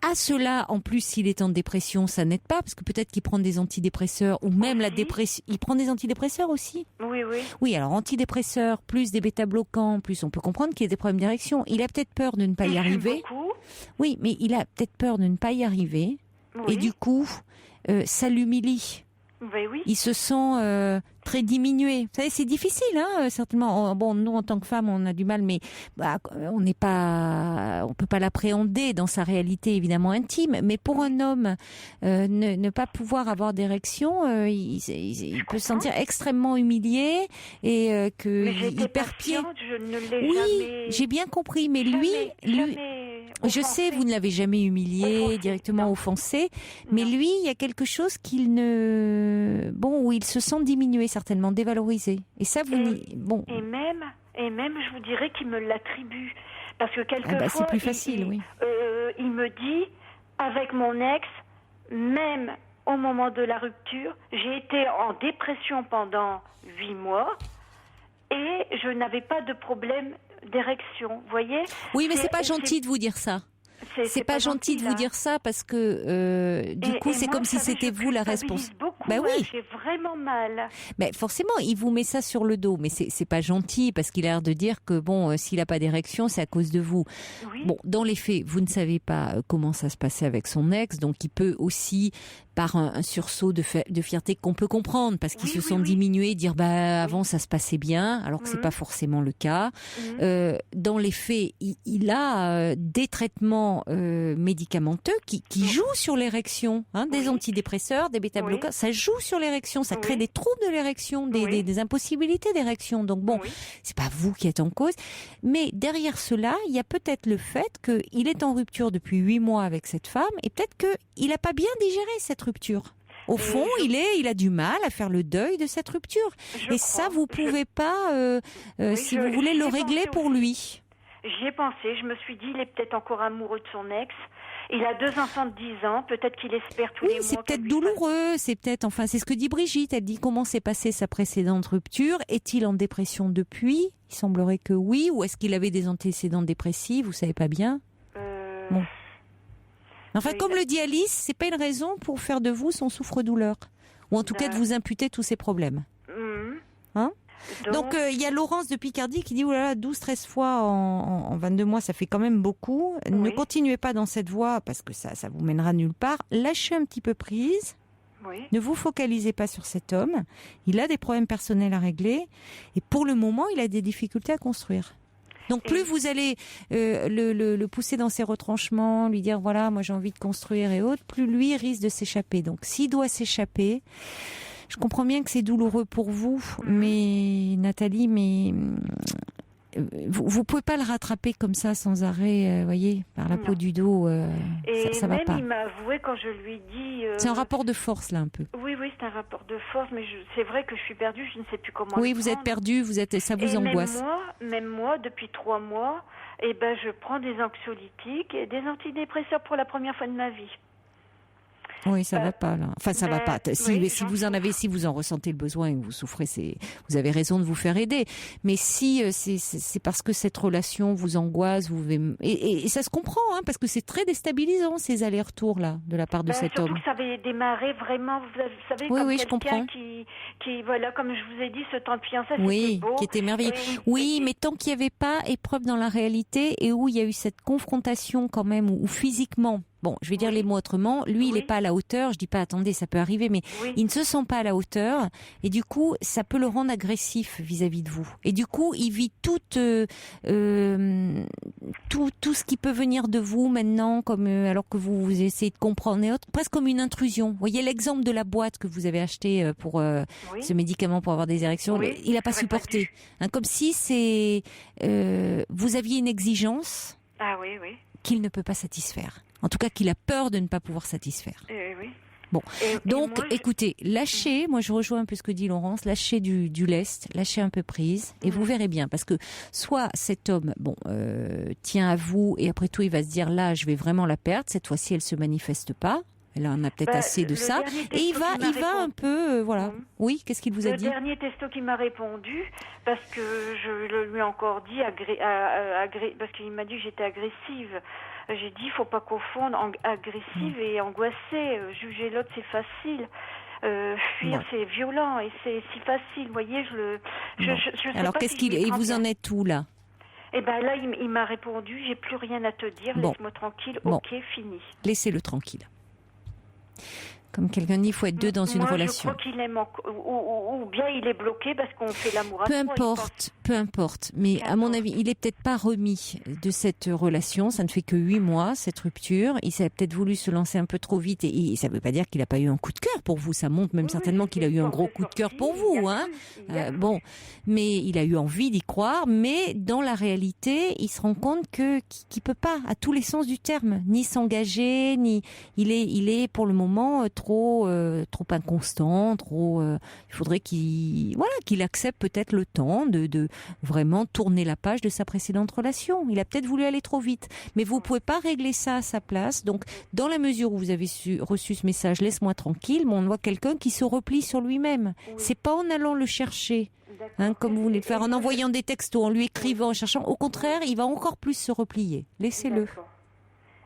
À cela, en plus, s'il est en dépression, ça n'aide pas, parce que peut-être qu'il prend des antidépresseurs, ou même la dépression. Il prend des antidépresseurs aussi? Oui. Oui, alors antidépresseurs, plus des bêta-bloquants, plus on peut comprendre qu'il y a des problèmes d'érection. Il a peut-être peur de ne pas y arriver. Oui, mais il a peut-être peur de ne pas y arriver. Oui. Et du coup, ça l'humilie. Oui. Il se sent très diminué. Vous savez, c'est difficile, certainement. Nous, en tant que femmes, on a du mal, mais on peut pas l'appréhender dans sa réalité évidemment intime. Mais pour un homme, ne pas pouvoir avoir d'érection, il peut se sentir extrêmement humilié et qu'il perd pied. Je ne l'ai jamais... j'ai bien compris, mais lui, je sais, vous ne l'avez jamais humilié, directement offensé, mais lui, il y a quelque chose où il se sent diminué, certainement dévalorisé. Et ça, Et même, je vous dirais qu'il me l'attribue. Parce que quelquefois, c'est plus facile, oui. Il me dit, avec mon ex, même au moment de la rupture, j'ai été en dépression pendant 8 mois et je n'avais pas de problème d'érection, vous voyez? Oui, mais c'est pas gentil de vous dire ça. C'est pas gentil de vous dire ça parce que du coup c'est comme si c'était vous la responsable. Oui, j'ai vraiment mal. Mais forcément, il vous met ça sur le dos, mais c'est pas gentil parce qu'il a l'air de dire que s'il a pas d'érection, c'est à cause de vous. Oui. Dans les faits, vous ne savez pas comment ça se passait avec son ex, donc il peut aussi par un sursaut de fierté qu'on peut comprendre parce qu'ils se sont diminués, dire avant ça se passait bien, alors que c'est pas forcément le cas. Dans les faits, il a des traitements médicamenteux qui jouent sur l'érection, des antidépresseurs, des bêta-bloquants, ça joue sur l'érection, ça crée des troubles de l'érection, des impossibilités d'érection. Donc c'est pas vous qui êtes en cause, mais derrière cela, il y a peut-être le fait qu'il est en rupture depuis 8 mois avec cette femme et peut-être qu'il a pas bien digéré cette rupture. Au fond, il a du mal à faire le deuil de cette rupture. Ça, vous pouvez pas, si vous voulez, le régler pour lui. J'y ai pensé, je me suis dit, il est peut-être encore amoureux de son ex. Il a 2 enfants de 10 ans, peut-être qu'il espère tous les mois. Oui, c'est peut-être douloureux, c'est ce que dit Brigitte. Elle dit comment s'est passée sa précédente rupture. Est-il en dépression depuis? Il semblerait que oui. Ou est-ce qu'il avait des antécédents dépressifs? Vous savez pas bien. Bon. Enfin, comme le dit Alice, c'est pas une raison pour faire de vous son souffre-douleur. Ou en tout cas de vous imputer tous ces problèmes. Donc il y a Laurence de Picardie qui dit, oh là là, 12-13 fois en 22 mois, ça fait quand même beaucoup. Oui. Ne continuez pas dans cette voie parce que ça vous mènera nulle part. Lâchez un petit peu prise. Oui. Ne vous focalisez pas sur cet homme. Il a des problèmes personnels à régler. Et pour le moment, il a des difficultés à construire. Donc plus vous allez le pousser dans ses retranchements, lui dire voilà, moi j'ai envie de construire et autres, plus lui risque de s'échapper. Donc s'il doit s'échapper, je comprends bien que c'est douloureux pour vous, mais Nathalie, vous pouvez pas le rattraper comme ça sans arrêt, voyez, par la peau du dos. Ça va pas. Il m'a avoué quand je lui dis. C'est un rapport de force là un peu. Oui, c'est un rapport de force, mais c'est vrai que je suis perdue, je ne sais plus comment. Oui, vous êtes perdue, ça vous angoisse. Même moi, depuis 3 mois, je prends des anxiolytiques et des antidépresseurs pour la première fois de ma vie. Oui, ça va pas là. Enfin, ça va pas. Si vous en ressentez le besoin et que vous souffrez, vous avez raison de vous faire aider. Mais si c'est parce que cette relation vous angoisse, et ça se comprend, hein, parce que c'est très déstabilisant ces allers-retours là de la part de cet homme. Surtout que ça avait démarré vraiment, vous savez, comme quelqu'un qui, voilà, comme je vous ai dit, ce temps de fiançailles, c'était beau. Qui était merveilleux. Mais tant qu'il n'y avait pas épreuve dans la réalité et où il y a eu cette confrontation quand même, où physiquement. Bon, je vais dire les mots autrement. Lui, il n'est pas à la hauteur. Je dis pas, attendez, ça peut arriver, mais il ne se sent pas à la hauteur. Et du coup, ça peut le rendre agressif vis-à-vis de vous. Et du coup, il vit tout ce qui peut venir de vous maintenant, comme alors que vous essayez de comprendre et autres, presque comme une intrusion. Vous voyez l'exemple de la boîte que vous avez achetée pour ce médicament pour avoir des érections. Il n'a pas supporté. Comme si vous aviez une exigence. Ah oui. Qu'il ne peut pas satisfaire. En tout cas, qu'il a peur de ne pas pouvoir satisfaire. Oui. Bon, donc écoutez, lâchez, moi je rejoins un peu ce que dit Laurence, lâchez du lest, lâchez un peu prise, et vous verrez bien, parce que soit cet homme tient à vous, et après tout il va se dire là, je vais vraiment la perdre, cette fois-ci elle se manifeste pas, elle en a peut-être assez de ça, et il va un peu, voilà. Oui, qu'est-ce qu'il vous a dit ? Le dernier testo qui m'a répondu, parce que je le lui ai encore dit, parce qu'il m'a dit que j'étais agressive. J'ai dit, il faut pas confondre agressive et angoissée. Juger l'autre, c'est facile. Fuir, c'est violent et c'est si facile. Vous voyez, je alors, et vous en êtes où là ? Là, il m'a répondu, j'ai plus rien à te dire, laisse-moi tranquille. Ok, fini. Laissez-le tranquille. Comme quelqu'un dit, il faut être deux dans une relation. Je crois qu'il aime ou bien il est bloqué parce qu'on fait l'amour à trois. Peu importe. Mais à mon avis, il est peut-être pas remis de cette relation. Ça ne fait que 8 mois, cette rupture. Il s'est peut-être voulu se lancer un peu trop vite et ça ne veut pas dire qu'il n'a pas eu un coup de cœur pour vous. Ça montre même certainement qu'il a eu un gros coup de cœur pour vous, hein. Mais il a eu envie d'y croire. Mais dans la réalité, il se rend compte qu'il peut pas, à tous les sens du terme, ni s'engager, ni il est pour le moment trop inconstant, il faudrait qu'il accepte peut-être le temps de vraiment tourner la page de sa précédente relation. Il a peut-être voulu aller trop vite, mais vous pouvez pas régler ça à sa place. Donc, dans la mesure où vous avez reçu ce message, laisse-moi tranquille, mais on voit quelqu'un qui se replie sur lui-même. Oui. C'est pas en allant le chercher, comme vous voulez le faire, en envoyant des textos, en lui écrivant, en cherchant. Au contraire, il va encore plus se replier. Laissez-le. D'accord.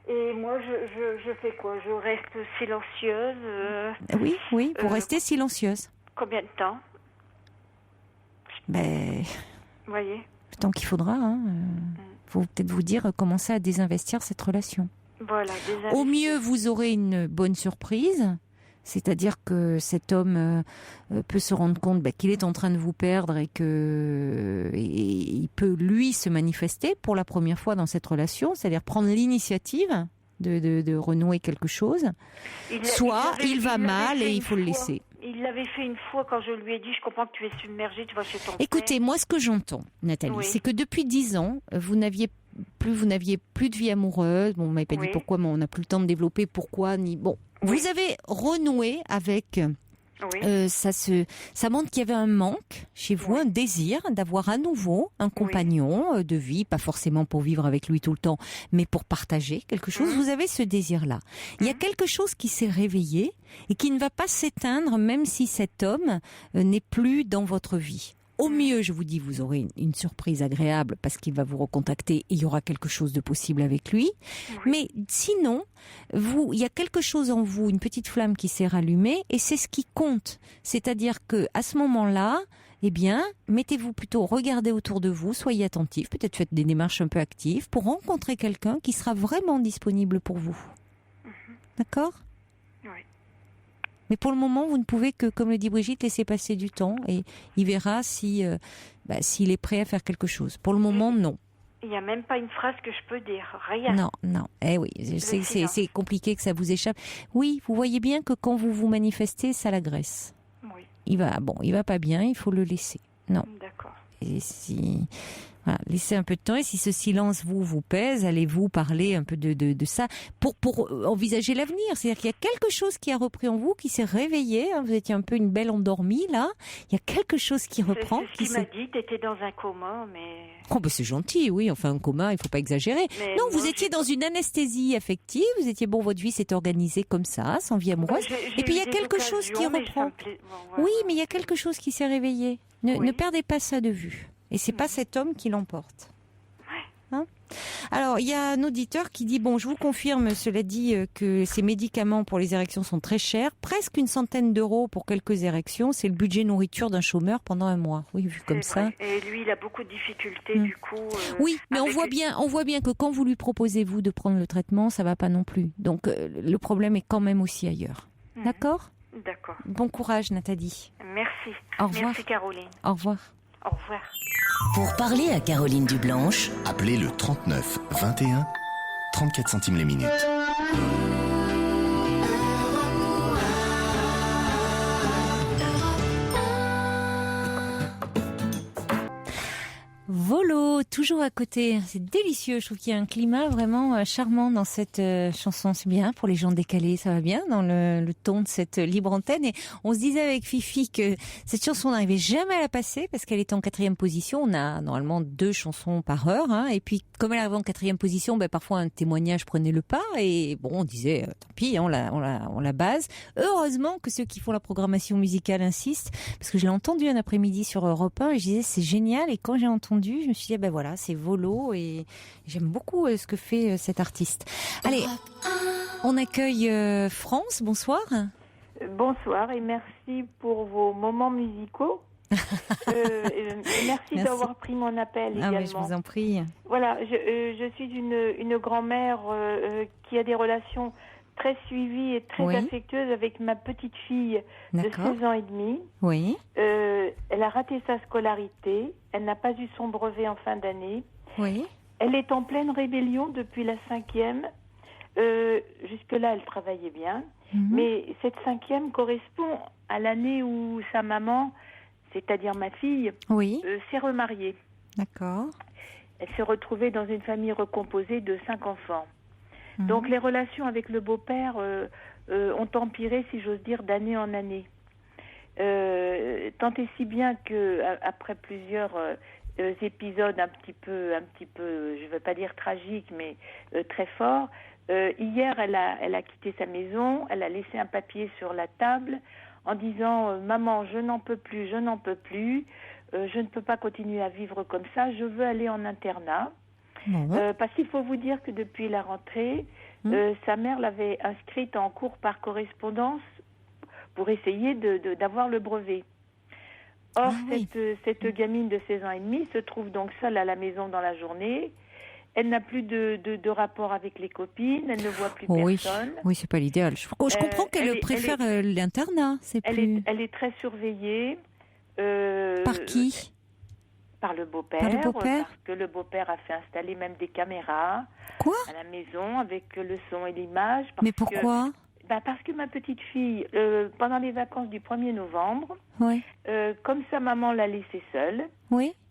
Et moi, je fais quoi ? Je reste silencieuse Oui, vous restez silencieuse. Combien de temps ? Vous voyez ? Le temps qu'il faudra. Faut peut-être vous dire, commencer à désinvestir cette relation. Voilà, au mieux, vous aurez une bonne surprise. C'est-à-dire que cet homme peut se rendre compte qu'il est en train de vous perdre et il peut, lui, se manifester pour la première fois dans cette relation, c'est-à-dire prendre l'initiative de renouer quelque chose. Soit il va mal et il faut le laisser. Il l'avait fait une fois quand je lui ai dit, je comprends que tu es submergée, tu vas chez ton père. Écoutez, moi ce que j'entends, Nathalie, c'est que depuis 10 ans, vous n'aviez plus de vie amoureuse. Bon, on m'avait pas dit pourquoi, mais on n'a plus le temps de développer pourquoi, ni bon. Vous avez renoué avec. Ça montre qu'il y avait un manque chez vous, un désir d'avoir à nouveau un compagnon de vie, pas forcément pour vivre avec lui tout le temps, mais pour partager quelque chose. Vous avez ce désir-là. Il y a quelque chose qui s'est réveillé et qui ne va pas s'éteindre même si cet homme n'est plus dans votre vie. Au mieux, je vous dis, vous aurez une surprise agréable parce qu'il va vous recontacter et il y aura quelque chose de possible avec lui. Mais sinon, il y a quelque chose en vous, une petite flamme qui s'est rallumée et c'est ce qui compte. C'est-à-dire que à ce moment-là, eh bien, mettez-vous plutôt, regardez autour de vous, soyez attentifs, peut-être faites des démarches un peu actives pour rencontrer quelqu'un qui sera vraiment disponible pour vous. D'accord ? Oui. Mais pour le moment, vous ne pouvez que, comme le dit Brigitte, laisser passer du temps et il verra s'il est prêt à faire quelque chose. Pour le moment, non. Il n'y a même pas une phrase que je peux dire, rien. Non. Eh oui, c'est compliqué que ça vous échappe. Oui, vous voyez bien que quand vous vous manifestez, ça l'agresse. Oui. Il va pas bien, il faut le laisser. Non. D'accord. Et voilà, laissez un peu de temps et si ce silence vous pèse, allez-vous parler un peu de ça pour envisager l'avenir. C'est-à-dire qu'il y a quelque chose qui a repris en vous, qui s'est réveillé. Vous étiez un peu une belle endormie là. Il y a quelque chose qui reprend. C'est ce qu'il m'a dit. T'étais dans un coma, mais. Oh c'est gentil, oui. Enfin un coma, il faut pas exagérer. Mais non, vous étiez dans une anesthésie affective. Vous étiez votre vie s'est organisée comme ça, sans vie amoureuse. Et puis il y a quelque chose qui reprend. Oui, mais il y a quelque chose qui s'est réveillé. Ne perdez pas ça de vue. Et c'est pas cet homme qui l'emporte. Hein ? Alors, il y a un auditeur qui dit, je vous confirme, cela dit, que ces médicaments pour les érections sont très chers. Presque 100 € pour quelques érections. C'est le budget nourriture d'un chômeur pendant un mois. Oui, vu comme ça. Et lui, il a beaucoup de difficultés, du coup. Oui, mais on voit bien que quand vous lui proposez, vous, de prendre le traitement, ça va pas non plus. Donc, le problème est quand même aussi ailleurs. D'accord ? D'accord. Bon courage, Nathalie. Merci. Au revoir. Merci, Caroline. Au revoir. Au revoir. Pour parler à Caroline Dublanche, appelez le 39 21, 34 centimes les minutes. Volo, toujours à côté, c'est délicieux, je trouve qu'il y a un climat vraiment charmant dans cette chanson, c'est bien pour les gens décalés, ça va bien dans le ton de cette libre antenne et on se disait avec Fifi que cette chanson n'arrivait jamais à la passer parce qu'elle était en 4e position, on a normalement 2 chansons par heure et puis comme elle arrivait en 4e position, parfois un témoignage prenait le pas et on disait tant pis, on la base. Heureusement que ceux qui font la programmation musicale insistent parce que je l'ai entendu un après-midi sur Europe 1 et je disais c'est génial et quand j'ai entendu je me suis dit, c'est Volo et j'aime beaucoup ce que fait cet artiste. Allez, on accueille France, bonsoir. Bonsoir et merci pour vos moments musicaux. Merci d'avoir pris mon appel également. Mais je vous en prie. Voilà, je suis une grand-mère qui a des relations très suivie et très affectueuse avec ma petite fille de 16 ans et demi. Oui. Elle a raté sa scolarité. Elle n'a pas eu son brevet en fin d'année. Oui. Elle est en pleine rébellion depuis la 5e. Jusque-là, elle travaillait bien. Mais cette 5e correspond à l'année où sa maman, c'est-à-dire ma fille, s'est remariée. D'accord. Elle s'est retrouvée dans une famille recomposée de 5 enfants. Donc les relations avec le beau-père ont empiré, si j'ose dire, d'année en année. Tant et si bien que après plusieurs épisodes un petit peu, je ne veux pas dire tragiques, mais très forts, hier elle a quitté sa maison, elle a laissé un papier sur la table en disant maman, je n'en peux plus, je ne peux pas continuer à vivre comme ça, je veux aller en internat. Parce qu'il faut vous dire que depuis la rentrée, sa mère l'avait inscrite en cours par correspondance pour essayer d'avoir le brevet. Or, cette gamine de 16 ans et demi se trouve donc seule à la maison dans la journée. Elle n'a plus de rapport avec les copines, elle ne voit plus personne. Oui, c'est pas l'idéal. Je comprends qu'elle préfère l'internat. Elle est très surveillée. Par qui ? Par le beau-père, parce que le beau-père a fait installer même des caméras à la maison avec le son et l'image. Mais pourquoi ? Parce que ma petite fille, pendant les vacances du 1er novembre, comme sa maman l'a laissée seule,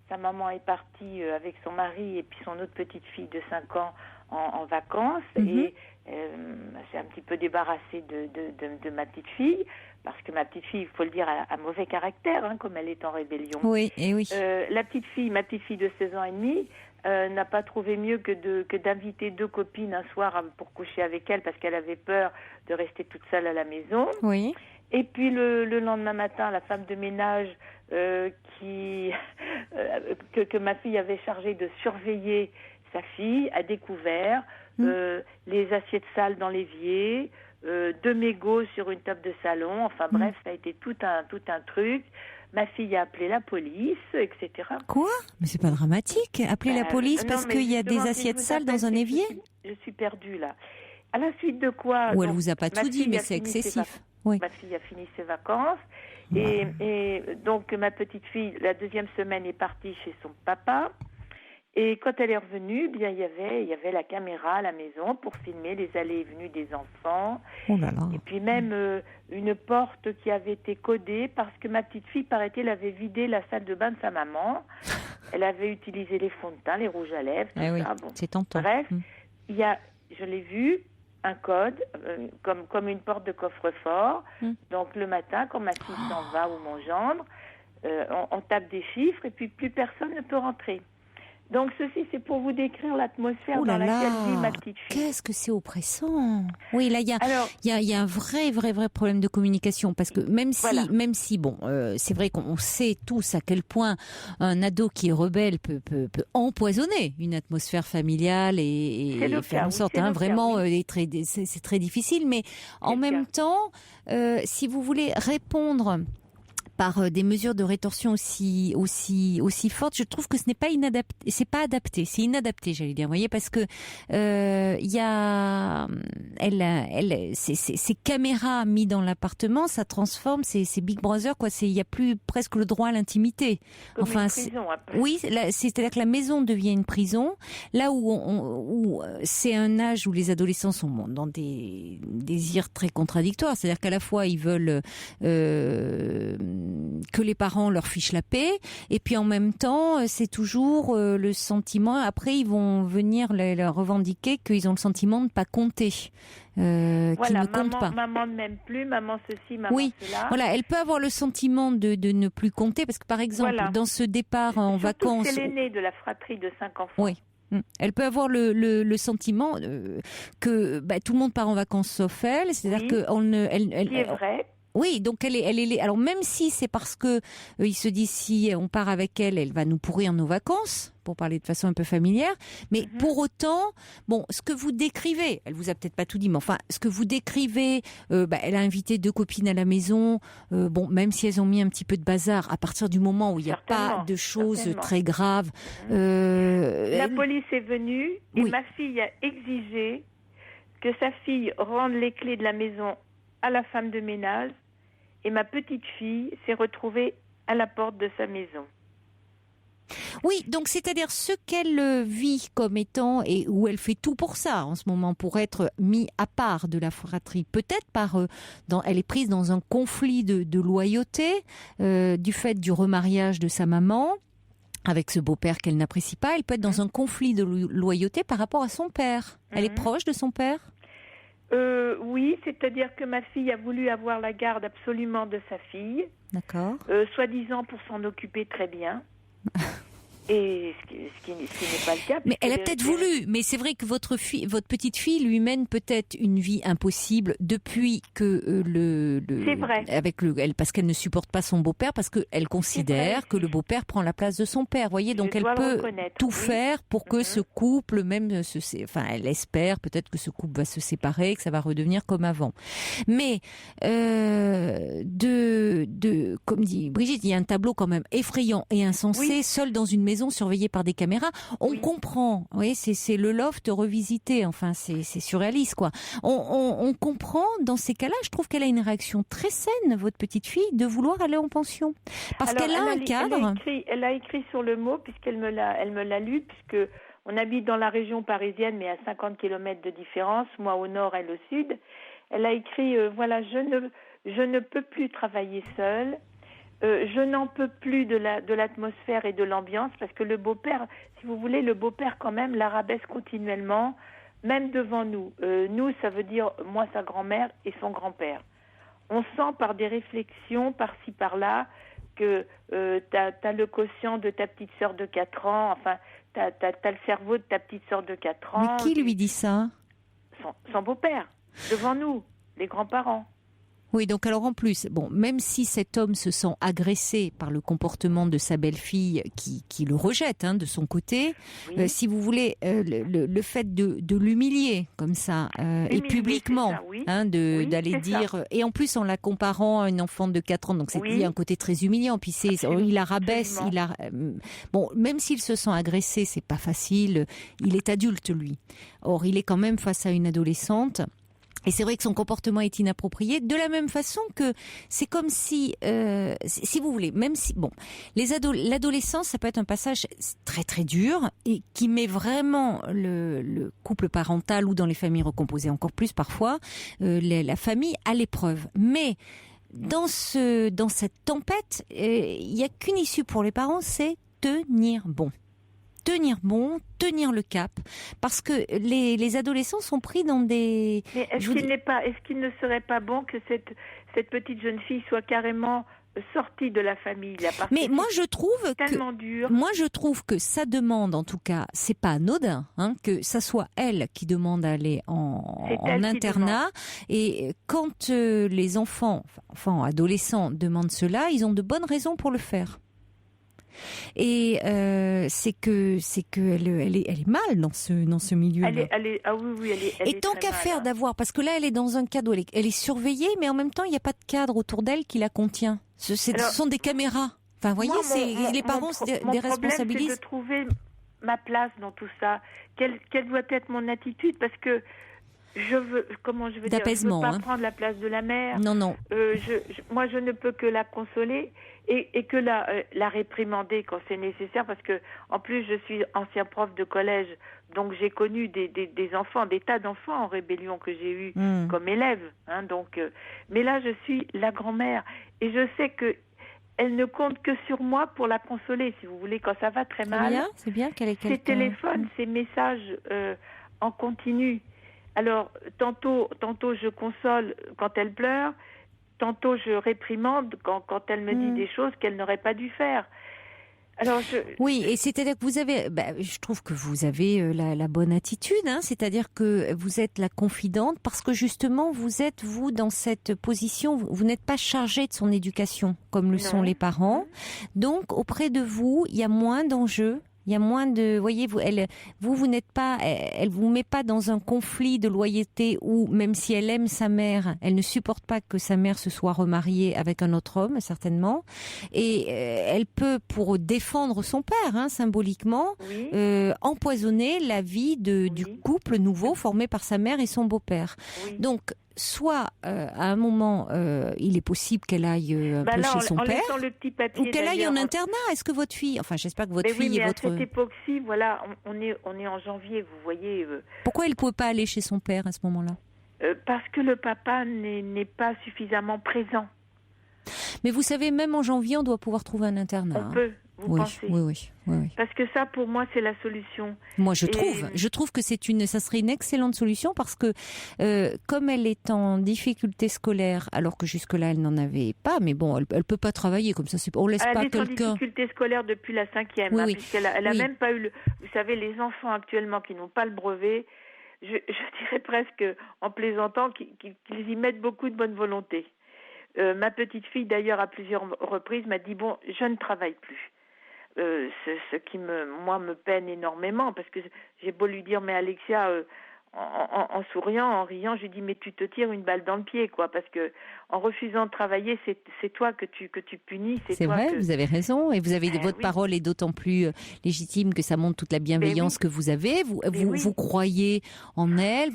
sa maman est partie avec son mari et puis son autre petite fille de 5 ans en vacances et s'est un petit peu débarrassée de ma petite fille. Parce que ma petite fille, il faut le dire, a mauvais caractère, comme elle est en rébellion. Ma petite fille de 16 ans et demi n'a pas trouvé mieux que d'inviter 2 copines un soir pour coucher avec elle parce qu'elle avait peur de rester toute seule à la maison. Et puis le lendemain matin, la femme de ménage que ma fille avait chargée de surveiller sa fille a découvert les assiettes sales dans l'évier, 2 mégots sur une table de salon. Enfin bref, ça a été tout un truc. Ma fille a appelé la police, etc. Quoi ? Mais c'est pas dramatique. Appeler la police parce qu'il y a des assiettes sales dans un évier ? Je suis perdue là. À la suite de quoi... Ou elle vous a pas tout dit, mais c'est excessif. Oui. Ma fille a fini ses vacances. Et donc, ma petite fille, la deuxième semaine, est partie chez son papa. Et quand elle est revenue, bien, il y avait la caméra à la maison pour filmer les allées et venues des enfants. Oh là là. Et puis même une porte qui avait été codée parce que ma petite fille, paraît-il, avait vidé la salle de bain de sa maman. Elle avait utilisé les fonds de teint, les rouges à lèvres, tout ça. Oui, bon. c'est tentant. Bref, il y a, je l'ai vu, un code, comme une porte de coffre-fort. Donc le matin, quand ma fille s'en va ou mon gendre, on tape des chiffres et puis plus personne ne peut rentrer. Donc ceci, c'est pour vous décrire l'atmosphère dans laquelle vit ma petite fille. Qu'est-ce que c'est oppressant. Oui, là, il y a un vrai problème de communication. Parce que même si bon, c'est vrai qu'on sait tous à quel point un ado qui est rebelle peut empoisonner une atmosphère familiale et faire en sorte, vraiment, c'est très difficile. Mais en même temps, si vous voulez répondre par des mesures de rétorsion aussi fortes, je trouve que ce n'est pas inadapté, c'est pas adapté, c'est inadapté, j'allais dire, vous voyez, parce que il y a ces caméras mises dans l'appartement, ça transforme, c'est Big Brother, quoi, il y a plus presque le droit à l'intimité. Comme une prison, après. Oui, c'est-à-dire que la maison devient une prison, là où c'est un âge où les adolescents sont dans des désirs très contradictoires, c'est-à-dire qu'à la fois ils veulent que les parents leur fichent la paix, et puis en même temps, c'est toujours le sentiment. Après, ils vont venir leur revendiquer qu'ils ont le sentiment de ne pas compter, qu'ils ne comptent pas. Maman ne m'aime plus, maman ceci, maman cela. Voilà, elle peut avoir le sentiment de ne plus compter, parce que par exemple, dans ce départ en vacances, c'est l'aînée de la fratrie de 5 enfants. Oui. Elle peut avoir le sentiment que tout le monde part en vacances sauf elle, c'est-à-dire que qui est vrai. Oui, donc elle est. Alors même si c'est parce que il se dit si on part avec elle, elle va nous pourrir nos vacances, pour parler de façon un peu familière. Mais pour autant, bon, ce que vous décrivez, elle vous a peut-être pas tout dit, mais enfin, ce que vous décrivez, elle a invité 2 copines à la maison. Bon, même si elles ont mis un petit peu de bazar, à partir du moment où il n'y a pas de choses très graves. La police est venue et ma fille a exigé que sa fille rende les clés de la maison à la femme de ménage. Et ma petite fille s'est retrouvée à la porte de sa maison. Oui, donc c'est-à-dire ce qu'elle vit comme étant, et où elle fait tout pour ça en ce moment, pour être mis à part de la fratrie. Peut-être elle est prise dans un conflit de loyauté, du fait du remariage de sa maman, avec ce beau-père qu'elle n'apprécie pas. Elle peut être dans un conflit de loyauté par rapport à son père. Elle est proche de son père ? Oui, c'est-à-dire que ma fille a voulu avoir la garde absolument de sa fille. D'accord. Soi-disant pour s'en occuper très bien. Et ce qui n'est pas le cas. Mais elle a peut-être voulu, mais c'est vrai que votre petite fille lui mène peut-être une vie impossible depuis que c'est vrai. Parce qu'elle ne supporte pas son beau-père, parce qu'elle considère que le beau-père prend la place de son père. Voyez, donc elle peut tout faire pour que ce couple, elle espère peut-être que ce couple va se séparer, que ça va redevenir comme avant. Mais comme dit Brigitte, il y a un tableau quand même effrayant et insensé, seul dans une maison surveillée par des caméras. On comprend, oui, c'est le loft revisité, enfin c'est surréaliste, quoi. On comprend dans ces cas-là, je trouve qu'elle a une réaction très saine, votre petite fille, de vouloir aller en pension. Parce qu'elle a un cadre. Elle a écrit sur le mot, puisqu'elle me l'a lu, puisque on habite dans la région parisienne, mais à 50 km de différence, moi au nord, elle au sud. Elle a écrit, je ne peux plus travailler seule. Je n'en peux plus de l'atmosphère et de l'ambiance, parce que le beau-père, si vous voulez, le beau-père quand même la rabaisse continuellement, même devant nous. Nous, ça veut dire moi, sa grand-mère et son grand-père. On sent par des réflexions par-ci, par-là, que t'as le quotient de ta petite sœur de 4 ans, enfin, t'as le cerveau de ta petite sœur de 4 ans. Mais qui lui dit ça ? Son beau-père, devant nous, les grands-parents. Oui, donc alors en plus, bon, même si cet homme se sent agressé par le comportement de sa belle-fille qui le rejette de son côté, si vous voulez, le fait de l'humilier comme ça, et publiquement, ça, d'aller dire, ça. Et en plus en la comparant à une enfant de 4 ans, donc c'est un côté très humiliant, puis il la rabaisse, bon, même s'il se sent agressé, c'est pas facile, il est adulte lui. Or, il est quand même face à une adolescente. Et c'est vrai que son comportement est inapproprié, de la même façon que c'est comme si vous voulez, même si, bon, l'adolescence, ça peut être un passage très très dur et qui met vraiment le couple parental ou dans les familles recomposées encore plus parfois, la famille à l'épreuve. Mais dans cette tempête, il n'y a qu'une issue pour les parents, c'est tenir bon. Tenir le cap, parce que les adolescents sont pris dans des... Mais est-ce qu'il ne serait pas bon que cette petite jeune fille soit carrément sortie de la famille là, parce mais moi je trouve que sa demande, en tout cas, c'est pas anodin, que ça soit elle qui demande d'aller en internat, et quand les enfants, adolescents demandent cela, ils ont de bonnes raisons pour le faire. Et c'est que elle est mal dans ce milieu. Et tant qu'à faire d'avoir, parce que là elle est dans un cadre où elle est surveillée, mais en même temps il n'y a pas de cadre autour d'elle qui la contient. Ce sont des caméras. Enfin, vous voyez, les parents des responsabilisent. C'est de trouver ma place dans tout ça. Quelle doit être mon attitude, parce que je veux pas prendre la place de la mère. Non. Moi, je ne peux que la consoler et que la réprimander quand c'est nécessaire, parce que en plus, je suis ancien prof de collège, donc j'ai connu des enfants, des tas d'enfants en rébellion que j'ai eu comme élève. Mais là, je suis la grand-mère et je sais que elle ne compte que sur moi pour la consoler, si vous voulez, quand ça va très mal. C'est bien qu'elle ait ces téléphones, ces messages en continu. Alors, tantôt je console quand elle pleure, tantôt je réprimande quand elle me dit des choses qu'elle n'aurait pas dû faire. Alors Oui, et c'est-à-dire que vous avez, je trouve que vous avez la bonne attitude, c'est-à-dire que vous êtes la confidente parce que justement vous êtes, vous, dans cette position, vous n'êtes pas chargée de son éducation comme le sont les parents. Donc, auprès de vous, il y a moins d'enjeux. Il y a moins de, voyez, vous n'êtes pas, elle vous met pas dans un conflit de loyauté où, même si elle aime sa mère, elle ne supporte pas que sa mère se soit remariée avec un autre homme, certainement. Et elle peut, pour défendre son père, symboliquement, empoisonner la vie du couple nouveau formé par sa mère et son beau-père. Oui. Donc, soit à un moment il est possible qu'elle aille un peu chez son père, ou qu'elle aille en internat. Est-ce que votre fille, j'espère que votre fille et votre... à cette époque-ci, voilà, on est en janvier, vous voyez. Pourquoi elle ne pouvait pas aller chez son père à ce moment-là? Parce que le papa n'est pas suffisamment présent. Mais vous savez, même en janvier, on doit pouvoir trouver un internat. On peut. Vous pensez? Oui. Parce que ça, pour moi, c'est la solution. Moi, je trouve que ça serait une excellente solution parce que comme elle est en difficulté scolaire, alors que jusque-là, elle n'en avait pas, mais bon, elle peut pas travailler comme ça. On laisse pas quelqu'un. Elle est en difficulté scolaire depuis la 5e, puisqu'elle a même pas eu vous savez, les enfants actuellement qui n'ont pas le brevet, je dirais presque en plaisantant qu'ils y mettent beaucoup de bonne volonté. Ma petite fille, d'ailleurs, à plusieurs reprises, m'a dit, bon, je ne travaille plus. Ce qui me peine énormément, parce que j'ai beau lui dire, mais Alexia, en souriant, en riant, je lui dis, mais tu te tires une balle dans le pied, quoi, parce que en refusant de travailler, c'est toi que tu punis. C'est toi vrai, vous avez raison, et vous avez votre parole est d'autant plus légitime que ça montre toute la bienveillance que vous avez. Vous croyez en elle,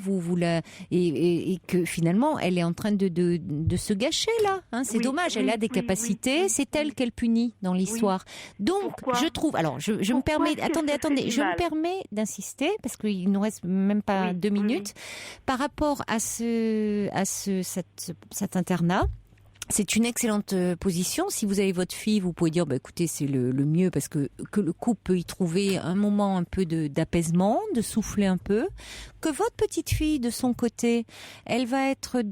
et que finalement, elle est en train de se gâcher là. C'est dommage. Elle a des capacités. C'est elle qu'elle punit dans l'histoire. Donc, je trouve. Alors, je me permets. Attendez. Je me permets d'insister parce qu'il nous reste même pas 2 minutes par rapport à cet internat. C'est une excellente position. Si vous avez votre fille, vous pouvez dire, écoutez, c'est le mieux parce que le couple peut y trouver un moment un peu d'apaisement, de souffler un peu. Que votre petite fille, de son côté, elle va être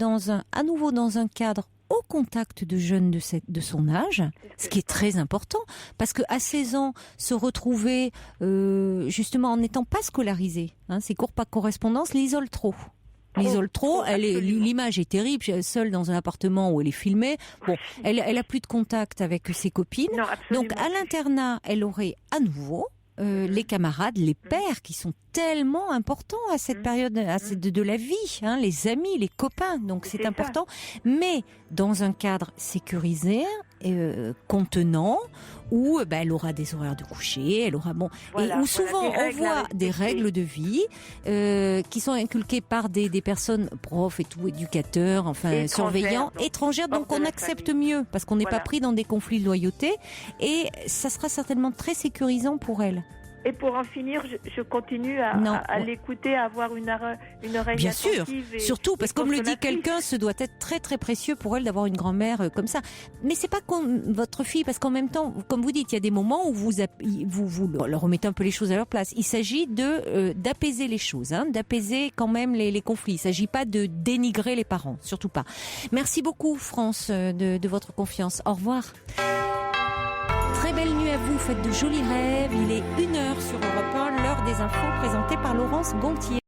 à nouveau dans un cadre au contact de jeunes de son âge, ce qui est très important, parce que à 16 ans, se retrouver justement en n'étant pas scolarisé, ces cours par correspondance l'isole trop. l'isole trop. L'image est terrible, seule dans un appartement où elle est filmée. Bon, elle a plus de contact avec ses copines. Non, donc à l'internat, elle aurait à nouveau les camarades, les pères qui sont tellement importants à cette période de la vie, hein, les amis, les copains, donc c'est important, mais dans un cadre sécurisé, contenant, où elle aura des horaires de coucher, elle aura et où souvent on voit des règles de vie qui sont inculquées par des personnes profs et tout, éducateurs, enfin surveillants, étrangères, donc on accepte mieux parce qu'on n'est pas pris dans des conflits de loyauté et ça sera certainement très sécurisant pour elle. Et pour en finir, je continue à l'écouter, à avoir une oreille bien sûr, surtout parce que comme le dit quelqu'un, ce doit être très très précieux pour elle d'avoir une grand-mère comme ça. Mais c'est pas comme votre fille, parce qu'en même temps, comme vous dites, il y a des moments où vous leur remettez un peu les choses à leur place. Il s'agit d'apaiser les choses, hein, d'apaiser quand même les conflits. Il s'agit pas de dénigrer les parents, surtout pas. Merci beaucoup, France, de votre confiance. Au revoir. Très belle nuit à vous, faites de jolis rêves. Il est 1h sur Europe 1, l'heure des infos présentée par Laurence Gontier.